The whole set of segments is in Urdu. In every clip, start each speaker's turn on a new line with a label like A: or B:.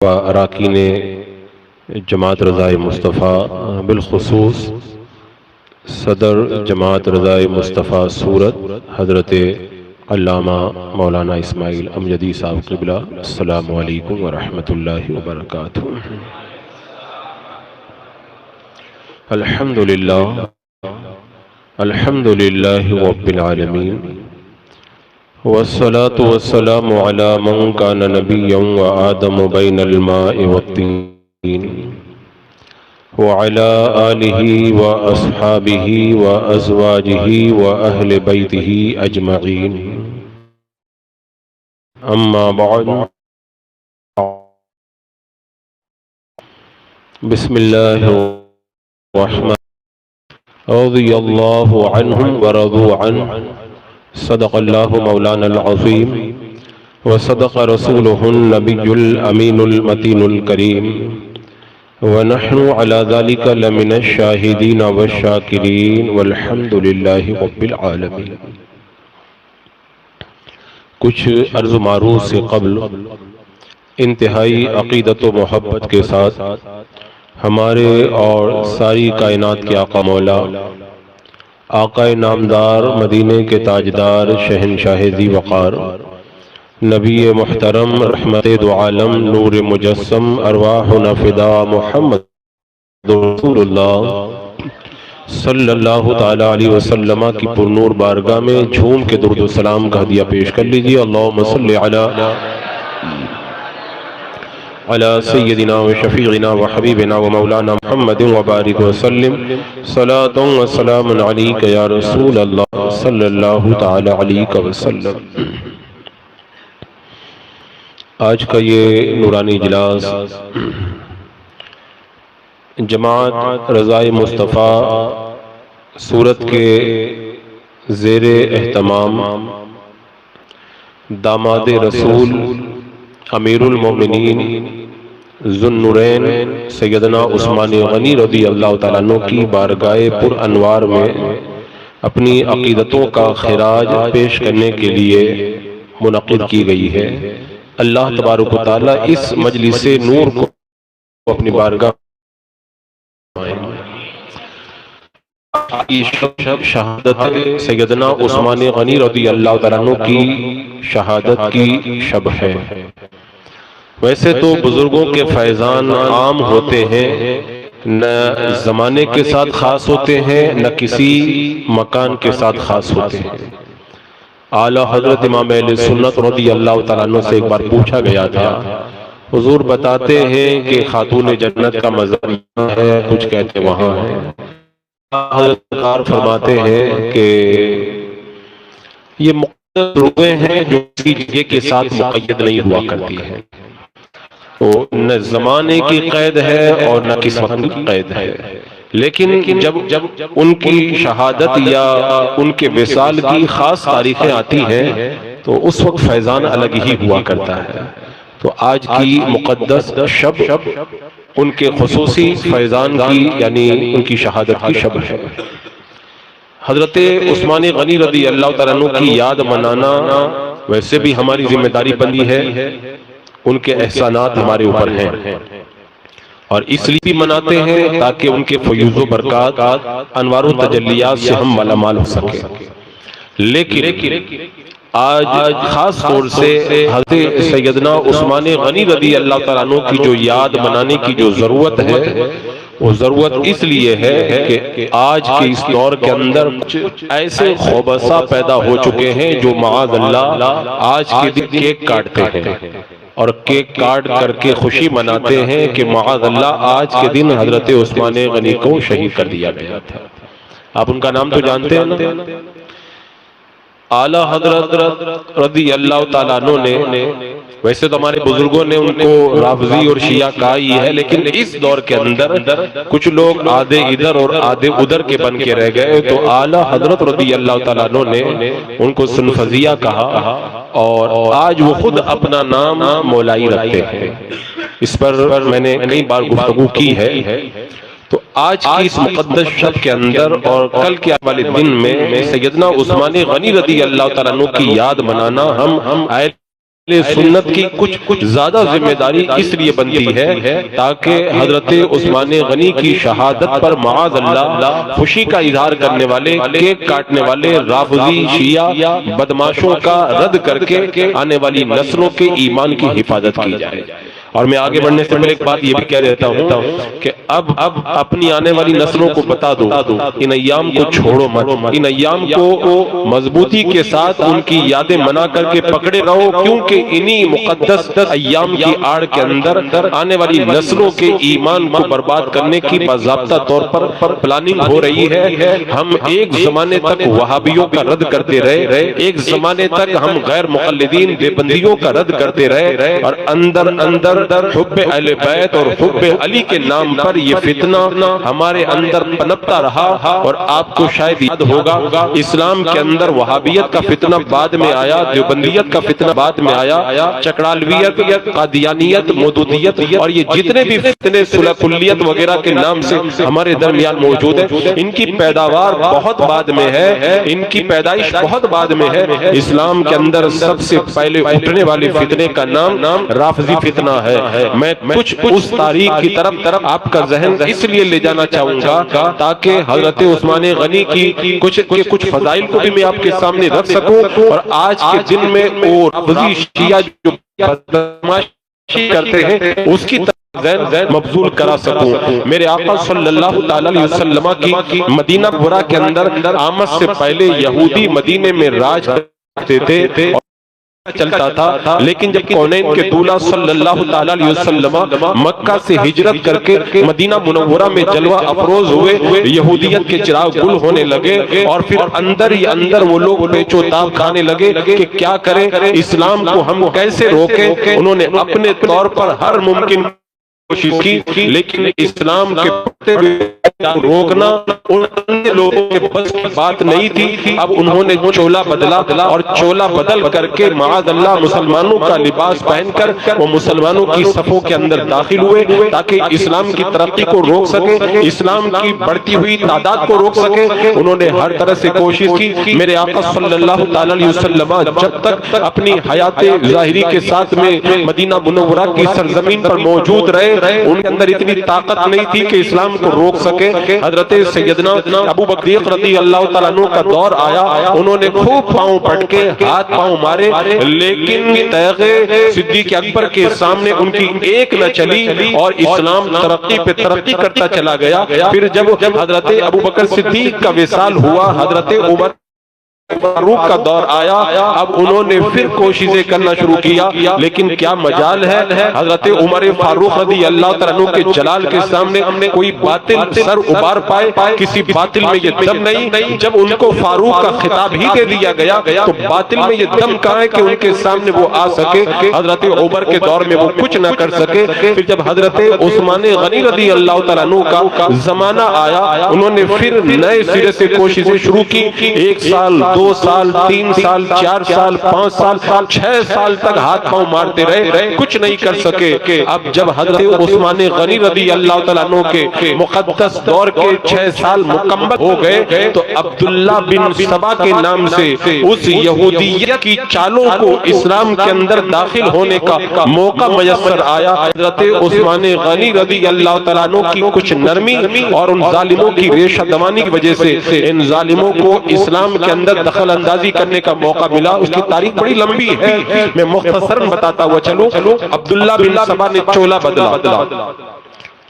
A: و اراکین جماعت رضائے مصطفیٰ، بالخصوص صدر جماعت رضائے مصطفیٰ سورت حضرت علامہ مولانا اسماعیل امجدی صاحب قبلہ، السلام علیکم ورحمۃ اللہ وبرکاتہ۔ الحمدللہ رب العالمین، والصلاة والسلام على من كان نبيا وآدم بين الماء والطين، وعلى آله وأصحابه وأزواجه وأهل بيته أجمعين، أما بعد، بسم الله الرحمن رضي الله عنهم ورضوا عنه، صدق الله مولانا العظيم وصدق رسوله النبي الأمين المتين الكريم، ونحن على ذلك لمن الشاهدين والشاكرين والحمد لله رب العالمين۔ کچھ عرض و معروض سے قبل انتہائی عقیدت و محبت کے ساتھ ہمارے اور ساری کائنات کے آقا مولا، آقا نامدار، مدینے کے تاجدار، شہنشاہ ذی وقار، نبی محترم، رحمت دو عالم، نور مجسم، ارواحنا فدا، محمد رسول اللہ صلی اللہ تعالی علیہ وسلم کی پرنور بارگاہ میں جھوم کے درود و سلام کا ہدیہ پیش کر لیجیے۔ اللہم صلی علی سیدنا و شفیعنا و حبیبنا و مولانا محمد وبارک وسلم، صلاۃ و سلام علیک یا رسول اللہ صلی اللہ تعالی علیہ وسلم۔ آج کا یہ نورانی اجلاس جماعت رضائے مصطفیٰ سورت کے زیر اہتمام داماد رسول امیر المومنین ذو النورین سیدنا عثمان غنی رضی اللہ تعالیٰ عنہ کی بارگاہ پر انوار میں اپنی عقیدتوں کا خراج پیش کرنے کے لیے منعقد کی گئی ہے۔ اللہ تبارک و تعالیٰ اس مجلس نور کو اپنی بارگاہ شہادت سیدنا عثمان غنی رضی اللہ تعالیٰ عنہ کی شہادت کی شب ہے۔ ویسے تو بزرگوں کے فیضان عام ہوتے ہیں، نہ زمانے کے ساتھ خاص ہوتے ہیں، نہ کسی مکان کے ساتھ خاص ہوتے ہیں۔ اعلیٰ حضرت امام اہل سنت رضی اللہ تعالیٰ عنہ سے ایک بار پوچھا گیا تھا، حضور بتاتے ہیں کہ خاتون جنت کا مزار یہاں ہے، کچھ کہتے وہاں ہے۔ حضرت فرماتے ہیں کہ یہ مقدس روحیں ہیں جو کسی جگہ کے ساتھ مقید نہیں ہوا کرتی ہیں، نہ زمانے کی قید ہے اور نہ کس وقت کی قید ہے، لیکن جب ان کی شہادت یا ان کے وصال کی خاص تاریخیں آتی ہیں تو اس وقت فیضان الگ ہی ہوا کرتا ہے۔ تو آج کی مقدس شب ان کے خصوصی فیضان کی یعنی ان کی شہادت کی شب ہے۔ حضرت عثمان غنی رضی اللہ تعالیٰ عنہ کی یاد منانا ویسے بھی ہماری ذمہ داری بنی ہے، ان کے احسانات ہمارے اوپر ہیں، اور اس لیے بھی مناتے ہیں تاکہ ان کے فیوز و برکات، انوار و تجلیات سے ہم مالا مال ہو سکے۔ لیکن آج خاص طور سے حضرت سیدنا عثمان غنی رضی اللہ تعالیٰ عنہ کی جو یاد منانے کی جو ضرورت ہے، وہ ضرورت اس لیے ہے کہ آج کے اس دور کے اندر ایسے خوبصہ پیدا ہو چکے ہیں جو معاذ اللہ آج کے دن کیک کاٹتے ہیں اور کیک کاٹ کر کے خوشی مناتے ہیں کہ معاذ اللہ آج کے دن حضرت عثمان غنی کو شہید کر دیا گیا تھا۔ آپ ان کا نام تو جانتے ہیں نا؟ اعلیٰ حضرت رضی اللہ تعالیٰ عنہ نے، ویسے تو ہمارے بزرگوں نے ان کو رافضی اور شیعہ کہا ہی ہے، لیکن اس دور کے اندر کچھ لوگ آدھے ادھر اور آدھے ادھر کے بن کے رہ گئے، تو اعلیٰ حضرت رضی اللہ تعالیٰ عنہ نے ان کو سنفذیہ کہا، اور آج وہ خود اپنا نام مولائی رکھتے ہیں۔ اس پر میں نے کئی بار گفتگو کی ہے۔ تو آج کی اس مقدس شب کے اندر اور کل کے والے دن میں سیدنا عثمان غنی رضی اللہ تعالیٰ عنہ کی یاد منانا ہم سنت کی کچھ زیادہ ذمہ داری اس لیے بنتی ہے تاکہ حضرت عثمان غنی کی شہادت پر معاذ اللہ خوشی کا اظہار کرنے والے، کیک کاٹنے والے رافضی شیعہ بدماشوں کا رد کر کے آنے والی نسلوں کے ایمان کی حفاظت کی جائے۔ اور میں آگے بڑھنے سے پہلے ایک بات یہ بھی کہہ دیتا ہوں کہ اب اپنی آنے والی نسلوں کو بتا دو، ان ایام کو چھوڑو مت، ان ایام کو مضبوطی کے ساتھ ان کی یادیں منا کر کے پکڑے رہو، کیونکہ انہی مقدس ایام کی آڑ کے اندر آنے والی نسلوں کے ایمان کو برباد کرنے کی باضابطہ طور پر پلاننگ ہو رہی ہے۔ ہم ایک زمانے تک وہابیوں کا رد کرتے رہے، ایک زمانے تک ہم غیر مقلدین دیوبندیوں کا رد کرتے رہے، اور اندر حب اہل بیت اور حب علی کے نام پر یہ فتنہ ہمارے اندر پنپتا رہا۔ اور آپ کو شاید یاد ہوگا اسلام کے اندر وہابیت کا فتنہ بعد میں آیا، دیوبندیت کا فتنہ بعد میں آیا، چکڑالویت، قادیانیت، مودودیت، اور یہ جتنے بھی فتنے صلح کلیت وغیرہ کے نام سے ہمارے درمیان موجود ہیں، ان کی پیداوار بہت بعد میں ہے، ان کی پیدائش بہت بعد میں ہے۔ اسلام کے اندر سب سے پہلے اٹھنے والے فتنے کا نام رافضی فتنہ ہے۔ میں کچھ اس تاریخ کی طرف آپ کا ذہن اس لیے لے جانا چاہوں گا تاکہ حضرت عثمان غنی کی کچھ فضائل کو بھی میں آپ کے سامنے رکھ سکوں، اور آج کے دن میں وہ رافضی شیعہ جو بدماشی کرتے ہیں اس کی ذہن مبذول کرا سکوں۔ میرے آقا صلی اللہ علیہ وسلم کی مدینہ منورہ کے اندر آمد سے پہلے یہودی مدینے میں راج کرتے تھے، چلتا تھا، لیکن جب کونین کے دولہ صلی اللہ علیہ وسلم مکہ سے ہجرت کر کے مدینہ منورہ میں جلوہ افروز ہوئے، یہودیت کے چراغ گل ہونے لگے، اور پھر اندر ہی اندر وہ لوگ پیچ و تاب کھانے لگے کہ کیا کریں، اسلام کو ہم کیسے روکیں۔ انہوں نے اپنے طور پر ہر ممکن کوشش کی، لیکن اسلام کے روکنا ان لوگوں کے بس کی بات نہیں تھی۔ اب انہوں نے چولا بدلا، اور چولا بدل کر کے معاذ اللہ مسلمانوں کا لباس پہن کر وہ مسلمانوں کی صفوں کے اندر داخل ہوئے تاکہ اسلام کی ترقی کو روک سکے، اسلام کی بڑھتی ہوئی تعداد کو روک سکے۔ انہوں نے ہر طرح سے کوشش کی۔ میرے آقا صلی اللہ علیہ وسلم جب تک اپنی حیات ظاہری کے ساتھ میں مدینہ منورہ کی سرزمین پر موجود رہے، ان کے اندر اتنی طاقت نہیں تھی کہ اسلام کو روک سکے۔ حضرت سیدنا ابو بکر رضی اللہ تعالیٰ عنہ کا دور آیا، انہوں نے خوب پاؤں پٹکے، ہاتھ پاؤں مارے، لیکن تیغ صدیق اکبر کے سامنے ان کی ایک نہ چلی، اور اسلام ترقی پہ ترقی کرتا چلا گیا۔ پھر جب حضرت ابو بکر صدیق کا وصال ہوا، حضرت عمر فاروق کا دور آیا، اب انہوں نے پھر کوششیں کرنا شروع کیا، لیکن کیا مجال ہے حضرت عمر فاروق رضی اللہ تعالیٰ عنہ کے جلال کے سامنے کوئی باطل سر ابار پائے، کسی باطل میں یہ دم نہیں۔ جب ان کو فاروق کا خطاب ہی دے دیا گیا تو باطل میں یہ دم کہاں ہے کہ ان کے سامنے وہ آ سکے۔ حضرت عمر کے دور میں وہ کچھ نہ کر سکے۔ پھر جب حضرت عثمان غنی رضی اللہ تعالیٰ عنہ کا زمانہ آیا، انہوں نے پھر نئے سرے سے کوششیں شروع کی۔ 1 سال 2 سال 3 سال 4 سال 5 سال 6 سال تک ہاتھ پاؤں مارتے رہے، کچھ نہیں کر سکے۔ اب جب حضرت عثمان غنی رضی اللہ تعالیٰ عنہ کے مقدس دور کے 6 سال مکمل ہو گئے تو عبداللہ بن سبا کے نام سے اس یہودیت کی چالوں کو اسلام کے اندر داخل ہونے کا موقع میسر آیا۔ حضرت عثمان غنی رضی اللہ تعالیٰ عنہ کی کچھ نرمی اور ان ظالموں کی ریشہ دمانی کی وجہ سے ان ظالموں کو اسلام کے اندر دخل اندازی کرنے کا موقع ملا۔ اس کی تاریخ بڑی لمبی ہے، میں مختصراً بتاتا ہوا چلو۔ عبداللہ بن سبا نے چولا بدلا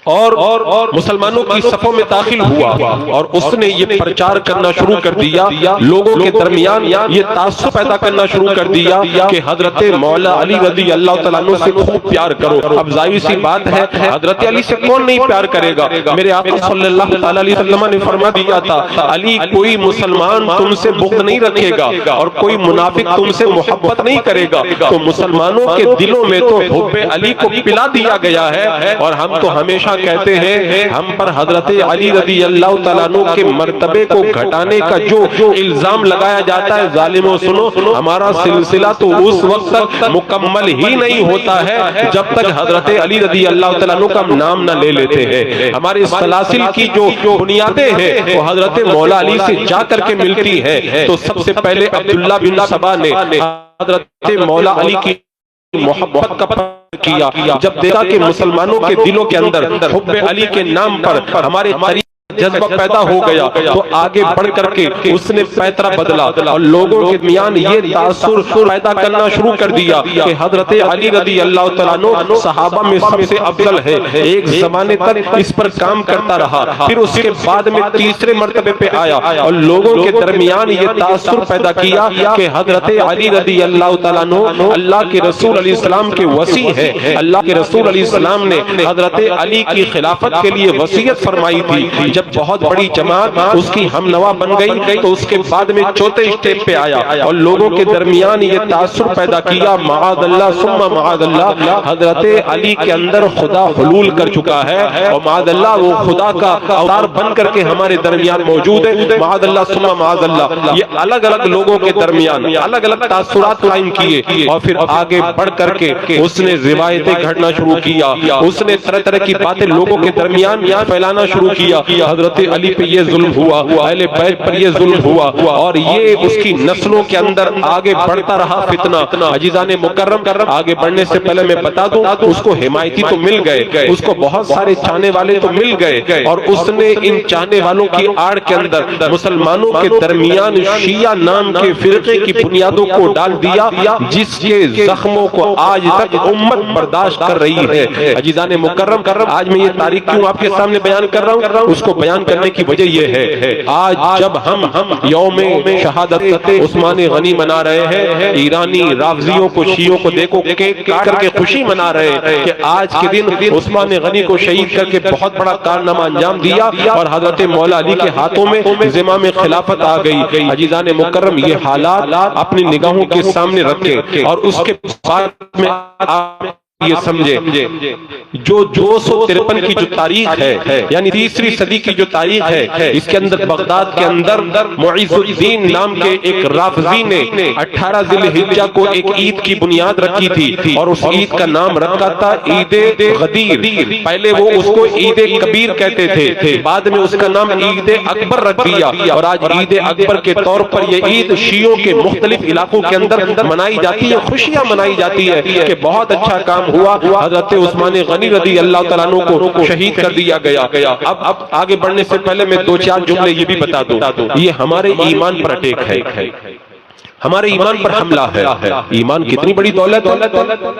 A: اور مسلمانوں کی صفوں میں داخل ہوا، اور اس نے یہ پرچار کرنا شروع کر دیا، لوگوں کے درمیان یہ تعصب پیدا کرنا شروع کر دیا کہ حضرت مولا علی رضی اللہ تعالیٰ عنہ سے خوب پیار کرو۔ اب ظاہر سی بات ہے حضرت علی سے کون نہیں پیار کرے گا؟ میرے آقا صلی اللہ علیہ وسلم نے فرما دیا تھا، علی کوئی مسلمان تم سے بغض نہیں رکھے گا اور کوئی منافق تم سے محبت نہیں کرے گا۔ تو مسلمانوں کے دلوں میں تو حب علی کو پلا دیا گیا ہے، اور ہم تو ہمیشہ کہتے ہیں ہم پر حضرت علی رضی اللہ تعالیٰ عنہ کے مرتبے کو گھٹانے کا جو الزام لگایا جاتا ہے، ظالموں سنو، ہمارا سلسلہ تو اس وقت تک مکمل ہی نہیں ہوتا ہے جب تک حضرت علی رضی اللہ تعالیٰ عنہ کا نام نہ لے لیتے ہیں۔ ہمارے سلاسل کی جو بنیادیں ہیں وہ حضرت مولا علی سے جا کر کے ملتی ہیں۔ تو سب سے پہلے عبداللہ بن سبا نے حضرت مولا علی کی محبت کا کیا، جب دیکھا کہ مسلمانوں کے دلوں کے اندر حب علی کے نام پر ہمارے قریب جذبہ پیدا ہو گیا تو آگے بڑھ کر کے اس نے پیترا بدلا اور لوگوں کے درمیان یہ تاثر پیدا کرنا شروع کر دیا کہ حضرت علی رضی اللہ تعالیٰ عنہ صحابہ میں سب سے افضل ہے۔ ایک زمانے تک اس پر کام کرتا رہا، پھر اس کے بعد میں تیسرے مرتبے پہ آیا اور لوگوں کے درمیان یہ تاثر پیدا کیا کہ حضرت علی رضی اللہ تعالیٰ عنہ اللہ کے رسول علیہ السلام کے وصی ہے۔ اللہ کے رسول علیہ السلام نے حضرت علی کی خلافت کے لیے وصیت فرمائی تھی۔ جب بہت بڑی جماعت اس کی ہم نوا بن گئی تو اس کے بعد میں چوتھے اسٹیپ پہ آیا اور لوگوں کے درمیان یہ تاثر پیدا کیا، معاذ اللہ ثم معاذ اللہ، حضرت علی کے اندر خدا حلول کر چکا ہے اور معاذ اللہ وہ خدا کا اوتار بن کر کے ہمارے درمیان موجود ہے، معاذ اللہ ثم معاذ اللہ۔ یہ الگ الگ لوگوں کے درمیان الگ الگ تاثرات قائم کیے اور پھر آگے بڑھ کر کے اس نے روایتیں گھڑنا شروع کیا، اس نے طرح طرح کی باتیں لوگوں کے درمیان پھیلانا شروع کیا۔ حضرت علی پہ یہ ظلم ہوا، اہل بیت پر یہ ظلم ہوا اور یہ اس کی نسلوں کے اندر آگے بڑھتا رہا فتنہ۔ عزیزان مکرم، آگے بڑھنے سے پہلے میں بتا دوں اس کو حمایتی تو مل گئے، اس کو بہت سارے چاہنے والے تو مل گئے اور اس نے ان چاہنے والوں کی آڑ کے اندر مسلمانوں کے درمیان شیعہ نام کے فرقے کی بنیادوں کو ڈال دیا جس کے زخموں کو آج تک امت برداشت کر رہی ہے۔ عزیزان مکرم، آج میں یہ تاریخ کیوں آپ کے سامنے بیان کر رہا ہوں، اس کو بیان کرنے کی وجہ یہ ہے آج جب ہم یوم شہادت عثمان غنی منا رہے ہیں، ایرانی رافضیوں کو شیعوں کو دیکھو کیک کر کے خوشی منا رہے ہیں کہ آج کے دن عثمان غنی کو شہید کر کے بہت بڑا کارنامہ انجام دیا اور حضرت مولا علی کے ہاتھوں میں زمام خلافت آ گئی۔ عزیزان مکرم، یہ حالات اپنی نگاہوں کے سامنے رکھیں اور اس کے بعد میں یہ سمجھے جو 253 کی جو تاریخ ہے یعنی تیسری صدی کی جو تاریخ ہے، اس کے اندر بغداد کے اندر معیز الدین نام کے ایک رافضی نے 18 ذی الحجہ کو ایک عید کی بنیاد رکھی تھی اور اس عید کا نام رکھا تھا عید غدیر۔ پہلے وہ اس کو عید کبیر کہتے تھے، بعد میں اس کا نام عید اکبر رکھ دیا اور آج عید اکبر کے طور پر یہ عید شیعوں کے مختلف علاقوں کے اندر منائی جاتی ہے، خوشیاں منائی جاتی ہے کہ بہت اچھا کام ہوا، حضرت عثمان غنی رضی اللہ تعالیٰ عنہ کو شہید کر دیا گیا۔ اب آگے بڑھنے سے پہلے میں دو چار جملے یہ بھی بتا دوں، یہ ہمارے ایمان پر اٹیک ہے، ہمارے ایمان پر حملہ ہے۔ ایمان کتنی بڑی دولت ہے،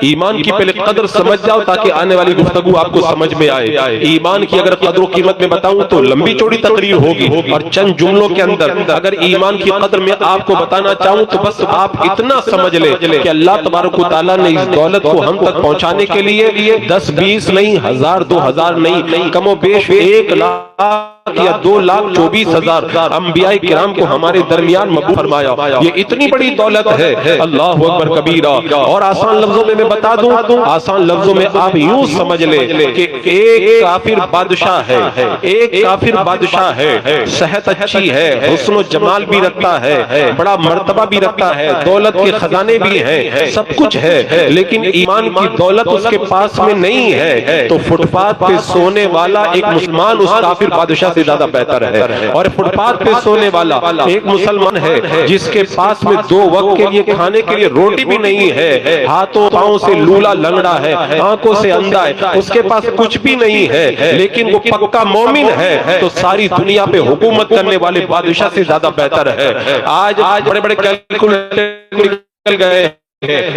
A: ایمان کی پہلے قدر سمجھ جاؤ تاکہ آنے والی گفتگو آپ کو سمجھ میں آئے۔ ایمان کی اگر قدر و قیمت میں بتاؤں تو لمبی چوڑی تقریر ہوگی اور چند جملوں کے اندر اگر ایمان کی قدر میں آپ کو بتانا چاہوں تو بس آپ اتنا سمجھ لیں کہ اللہ تبارک و تعالیٰ نے اس دولت کو ہم تک پہنچانے کے لیے 10 20 نہیں، 1000 2000 نہیں، کم و بیش 1 لاکھ یا 2,24,000 انبیاء کرام کو ہمارے درمیان مبعوث فرمایا۔ یہ اتنی بڑی دولت ہے، اللہ اکبر کبیرہ۔ اور آسان لفظوں میں بتا دوں، آسان لفظوں میں آپ یوں سمجھ لیں کہ ایک کافر بادشاہ ہے، ایک کافر بادشاہ ہے، صحت اچھی ہے، حسن و جمال بھی رکھتا ہے، بڑا مرتبہ بھی رکھتا ہے، دولت کے خزانے بھی ہیں، سب کچھ ہے، لیکن ایمان کی دولت اس کے پاس میں نہیں ہے تو فٹ پاتھ پہ سونے والا ایک مسلمان اس کافر بادشاہ سے زیادہ بہتر ہے۔ اور فٹ پاتھ پہ سونے والا ایک مسلمان ہے جس کے پاس میں 2 وقت کے لیے کھانے کے لیے روٹی بھی نہیں ہے، ہاتھوں پاؤں سے لولا لنگڑا ہے، آنکھوں سے اندھا ہے، اس کے پاس کچھ بھی نہیں ہے لیکن وہ پکا مومن ہے تو ساری دنیا پہ حکومت کرنے والے بادشاہ سے زیادہ بہتر ہے۔ آج بڑے بڑے کیلکولیٹر نکل گئے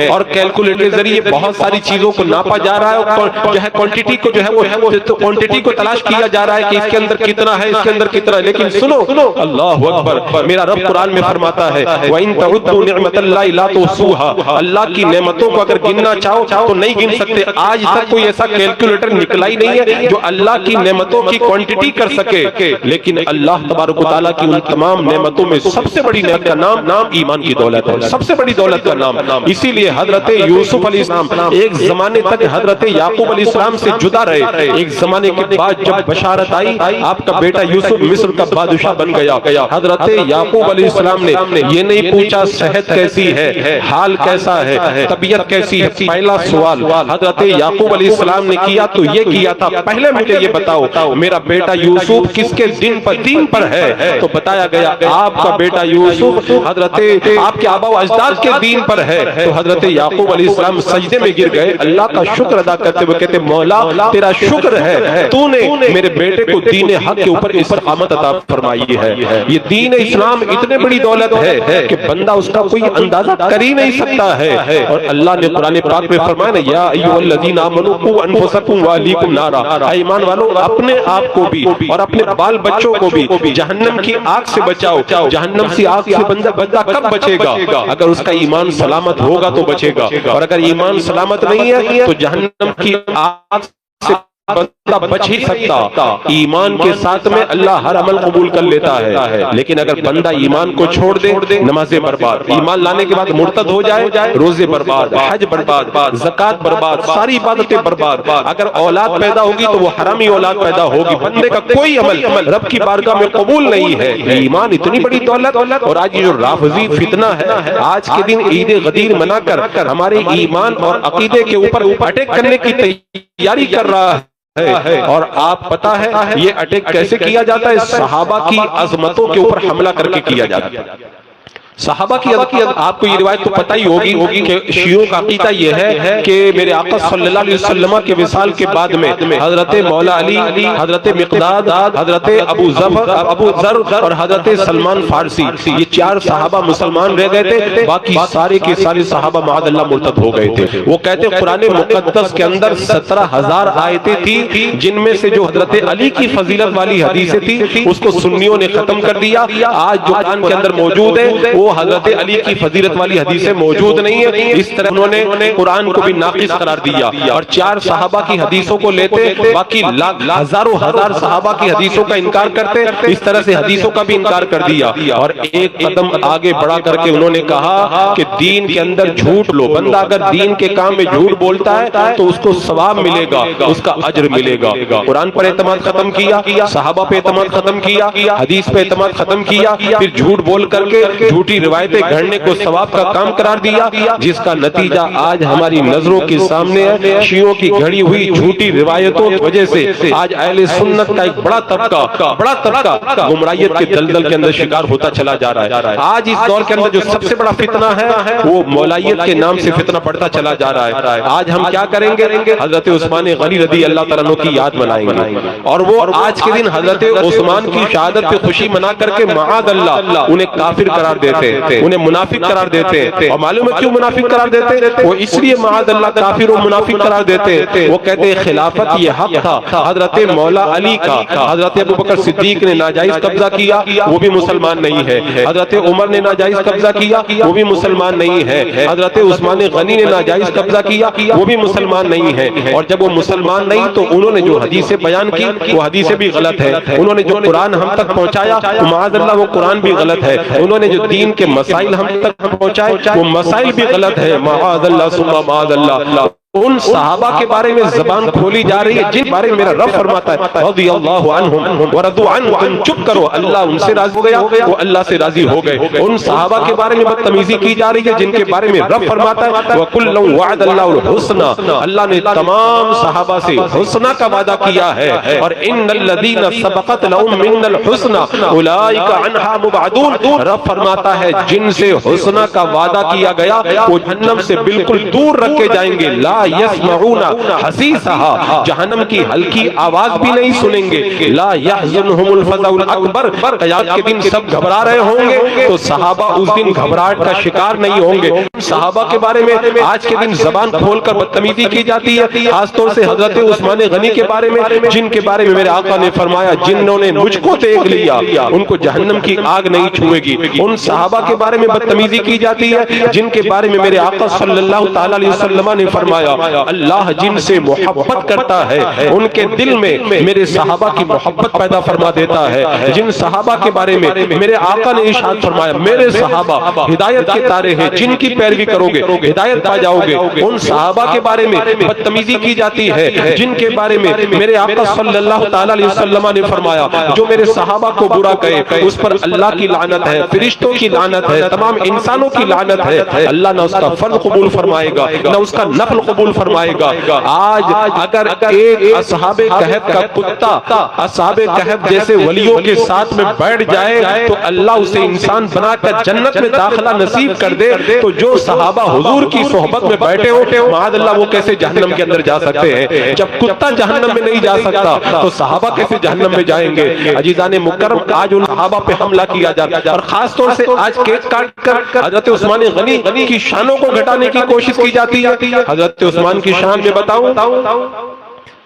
A: اور کیلکولیٹر کے ذریعے بہت ساری چیزوں کو ناپا جا رہا ہے اور جو ہے کوانٹٹی کو جو ہے وہ کوانٹٹی کو تلاش کیا جا رہا ہے کہ اس کے اندر کتنا ہے، اس کے اندر کتنا ہے، لیکن سنو اللہ اکبر، میرا رب قرآن میں فرماتا ہے وَإِن تَعُدُّوا نِعْمَةَ اللَّهِ لَا تُحْصُوهَا، اللہ کی نعمتوں کو اگر گننا چاہو تو نہیں گن سکتے۔ آج تک کوئی ایسا کیلکولیٹر نکلا ہی نہیں ہے جو اللہ کی نعمتوں کی کوانٹٹی کر سکے، لیکن اللہ تبارک و تعالیٰ کی ان تمام نعمتوں میں سب سے بڑی نعمت کا نام ایمان کی دولت ہے، سب سے بڑی دولت کا نام۔ اسی لیے حضرت یوسف علیہ السلام ایک زمانے تک حضرت یعقوب علیہ السلام سے جدا رہے، ایک زمانے کے بعد جب بشارت آئی آپ کا بیٹا یوسف مصر کا بادشاہ بن گیا، حضرت یعقوب علیہ السلام نے یہ نہیں پوچھا صحت کیسی ہے، حال کیسا ہے، طبیعت کیسی ہے، پہلا سوال حضرت یعقوب علیہ السلام نے کیا تو یہ کیا تھا پہلے مجھے یہ بتاؤ میرا بیٹا یوسف کس کے دین پر ہے، تو بتایا گیا آپ کا بیٹا یوسف حضرت آپ کے آبا و اجداد کے دین پر ہے۔ تو حضرت یعقوب علیہ السلام سجدے میں گر گئے، اللہ کا شکر ادا کرتے ہوئے کہتے مولا تیرا شکر ہے تو نے میرے بیٹے کو دین حق کے اوپر استقامت عطا فرمائی ہے۔ یہ دین اسلام اتنے بڑی دولت ہے کہ بندہ اس کا کوئی اندازہ کر ہی نہیں سکتا ہے، اور اللہ نے قرآن پاک میں فرمایا نا یا ایھا الذین آمنوا قوا انفسکم واہلیکم نارا، اے ایمان والو اپنے آپ کو بھی اور اپنے بال بچوں کو بھی جہنم کی آگ سے بچاؤ۔ جہنم سے آگ سے بندہ کب بچے گا؟ اگر اس کا ایمان سلامت ہوگا تو بچے گا، اور اگر ایمان سلامت نہیں ہے تو جہنم کی آگ سے بندہ بچ ہی سکتا۔ ایمان کے ساتھ میں اللہ ہر عمل قبول کر لیتا ہے، لیکن اگر بندہ ایمان کو چھوڑ دے نمازیں برباد، ایمان لانے کے بعد مرتد ہو جائے روزے برباد، حج برباد، زکوٰۃ برباد، ساری عبادتیں برباد۔ اگر اولاد پیدا ہوگی تو وہ حرامی اولاد پیدا ہوگی، بندے کا کوئی عمل رب کی بارگاہ میں قبول نہیں ہے۔ ایمان اتنی بڑی دولت، اور آج جو رافضی فتنہ ہے آج کے دن عید غدیر منا کر ہمارے ایمان اور عقیدے کے اوپر اٹیک کرنے کی تیاری کر رہا ہے، اور آپ پتہ ہے یہ اٹیک کیسے کیا جاتا ہے؟ صحابہ کی عظمتوں کے اوپر حملہ کر کے کیا جاتا ہے۔ صحابہ کی آپ کو یہ روایت تو پتہ ہی ہوگی کہ شیعوں کا عقیدہ یہ ہے کہ میرے آقا صلی اللہ علیہ وسلم کے وصال کے بعد میں حضرت مولا علی، حضرت مقداد، حضرت ابو ذر اور حضرت سلمان فارسی، یہ چار صحابہ مسلمان رہ گئے تھے، باقی سارے کے سارے صحابہ معاذ اللہ مرتد ہو گئے تھے۔ وہ کہتے ہیں قرآن مقدس کے اندر 17,000 آیتیں تھی جن میں سے جو حضرت علی کی فضیلت والی حدیثیں تھی اس کو سنیوں نے ختم کر دیا۔ آج جو قرآن کے اندر موجود ہے وہ حضرت علی کی فضیلت والی حدیثیں موجود نہیں ہیں، اس طرح انہوں نے قرآن کو بھی ناقص قرار دیا، اور چار صحابہ کی حدیثوں کو لیتے باقی ہزاروں صحابہ کی حدیثوں کا انکار کرتے، اس طرح سے حدیثوں کا بھی انکار کر دیا، اور ایک قدم آگے بڑھا کر کے انہوں نے کہا کہ دین کے اندر جھوٹ لو، بندہ اگر دین کے کام میں جھوٹ بولتا ہے تو اس کو ثواب ملے گا، اس کا اجر ملے گا۔ قرآن پر اعتماد ختم کیا، صحابہ پہ اعتماد ختم کیا، حدیث پہ اعتماد ختم کیا، پھر جھوٹ بول کر کے جھوٹی روایتیں گھڑنے کو ثواب کا کام قرار دیا، جس کا نتیجہ آج ہماری نظروں کے سامنے ہے۔ شیعوں کی گھڑی ہوئی جھوٹی روایتوں کی وجہ سے آج اہل سنت کا ایک بڑا طبقہ گمراہیت کے دلدل کے اندر شکار ہوتا چلا جا رہا ہے۔ آج اس دور کے اندر جو سب سے بڑا فتنہ ہے وہ مولائیت کے نام سے فتنہ بڑھتا چلا جا رہا ہے۔ آج ہم کیا کریں گے؟ حضرت عثمان غنی رضی اللہ تعالیٰ عنہ کی یاد منائیں گے، اور وہ آج کے دن حضرت عثمان کی شہادت پہ خوشی منا کر کے معاذ اللہ انہیں کافر قرار دیتے، انہیں منافق قرار دیتے ہیں۔ اور معلوم ہے کیوں منافق قرار دیتے ہیں؟ وہ اس لیے معاذ اللہ کافر و منافق قرار دیتے ہیں، وہ کہتے ہیں خلافت یہ حق تھا حضرت مولا علی کا، حضرت ابو بکر صدیق نے ناجائز قبضہ کیا وہ بھی مسلمان نہیں ہے، حضرت عمر نے ناجائز قبضہ کیا وہ بھی مسلمان نہیں ہے، حضرت عثمان غنی نے ناجائز قبضہ کیا وہ بھی مسلمان نہیں ہے۔ اور جب وہ مسلمان نہیں تو انہوں نے جو حدیثیں بیان کی وہ حدیثیں بھی غلط ہے، انہوں نے جو قرآن ہم تک پہنچایا معاذ اللہ وہ قرآن بھی غلط ہے، انہوں نے جو دین کے مسائل ہم تک پہنچائے وہ مسائل بھی غلط ہے، معاذ اللہ ثم معاذ اللہ۔ ان صحابہ کے بارے میں زبان کھولی جا رہی ہے جن بارے میں میرا رب فرماتا ہے رضی اللہ عنہم ورضوا عنہ، تم چپ کرو، اللہ ان سے راضی ہو گیا وہ اللہ سے راضی ہو گئے۔ ان صحابہ کے بارے میں بدتمیزی کی جا رہی ہے جن کے بارے میں رب فرماتا ہے وَكُلًّا وَعَدَ اللَّهُ الْحُسْنَى، اللہ نے تمام صحابہ سے حسنہ کا وعدہ کیا ہے، اور ان الذین سبقت لهم منا الحسنى اولئک عنها مبعدون، رب فرماتا ہے جن سے حسنہ کا وعدہ کیا گیا وہ جہنم سے بالکل دور رکھے جائیں گے، لا یسمعون حسیسها، جہنم کی ہلکی آواز بھی نہیں سنیں گے، لا یحزنهم الفزع الاکبر، قیامت کے دن سب گھبرا رہے ہوں گے تو صحابہ اس دن گھبراہٹ کا شکار نہیں ہوں گے۔ صحابہ کے بارے میں آج کے دن زبان کھول کر بدتمیزی کی جاتی ہے، خاص طور سے حضرت عثمان غنی کے بارے میں جن کے بارے میں میرے آقا نے فرمایا جنہوں نے مجھ کو دیکھ لیا ان کو جہنم کی آگ نہیں چھوئے گی۔ ان صحابہ کے بارے میں بدتمیزی کی جاتی ہے جن کے بارے میں میرے آقا صلی اللہ تعالی علیہ وسلم نے فرمایا اللہ جن سے محبت کرتا ہے ان کے دل میں میرے صحابہ کی محبت پیدا فرما دیتا ہے۔ جن صحابہ کے بارے میں میرے آقا نے ارشاد فرمایا میرے صحابہ ہدایت کے تارے ہیں، جن کی پیروی کرو گے ہدایت پا جاؤ گے۔ ان صحابہ کے بارے میں بدتمیزی کی جاتی ہے جن کے بارے میں میرے آقا صلی اللہ تعالی علیہ وسلم نے فرمایا جو میرے صحابہ کو برا کہے اس پر اللہ کی لعنت ہے، فرشتوں کی لعنت ہے، تمام انسانوں کی لعنت ہے، اللہ نہ اس کا فرض قبول فرمائے گا نہ اس کا نفل قبول قبول فرمائے گا۔ آج اگر ایک اصحاب کہف کا کتا اصحاب کہف جیسے ولیوں کے ساتھ میں بیٹھ جائے تو اللہ اسے انسان بنا کر جنت میں داخلہ نصیب کر دے، تو جو صحابہ حضور کی صحبت میں بیٹھے ہو معاذ اللہ وہ کیسے جہنم کے اندر جا سکتے ہیں؟ جب کتا جہنم میں نہیں جا سکتا تو صحابہ کیسے جہنم میں جائیں گے؟ عزیزان مکرم، آج ان صحابہ پہ حملہ کیا جاتا ہے اور خاص طور سے آج کیک کاٹ کر حضرت عثمان غنی کی شانوں کو گھٹانے کی کوشش کی جاتی ہے۔ حضرت عثمان کی شان میں بتاؤں،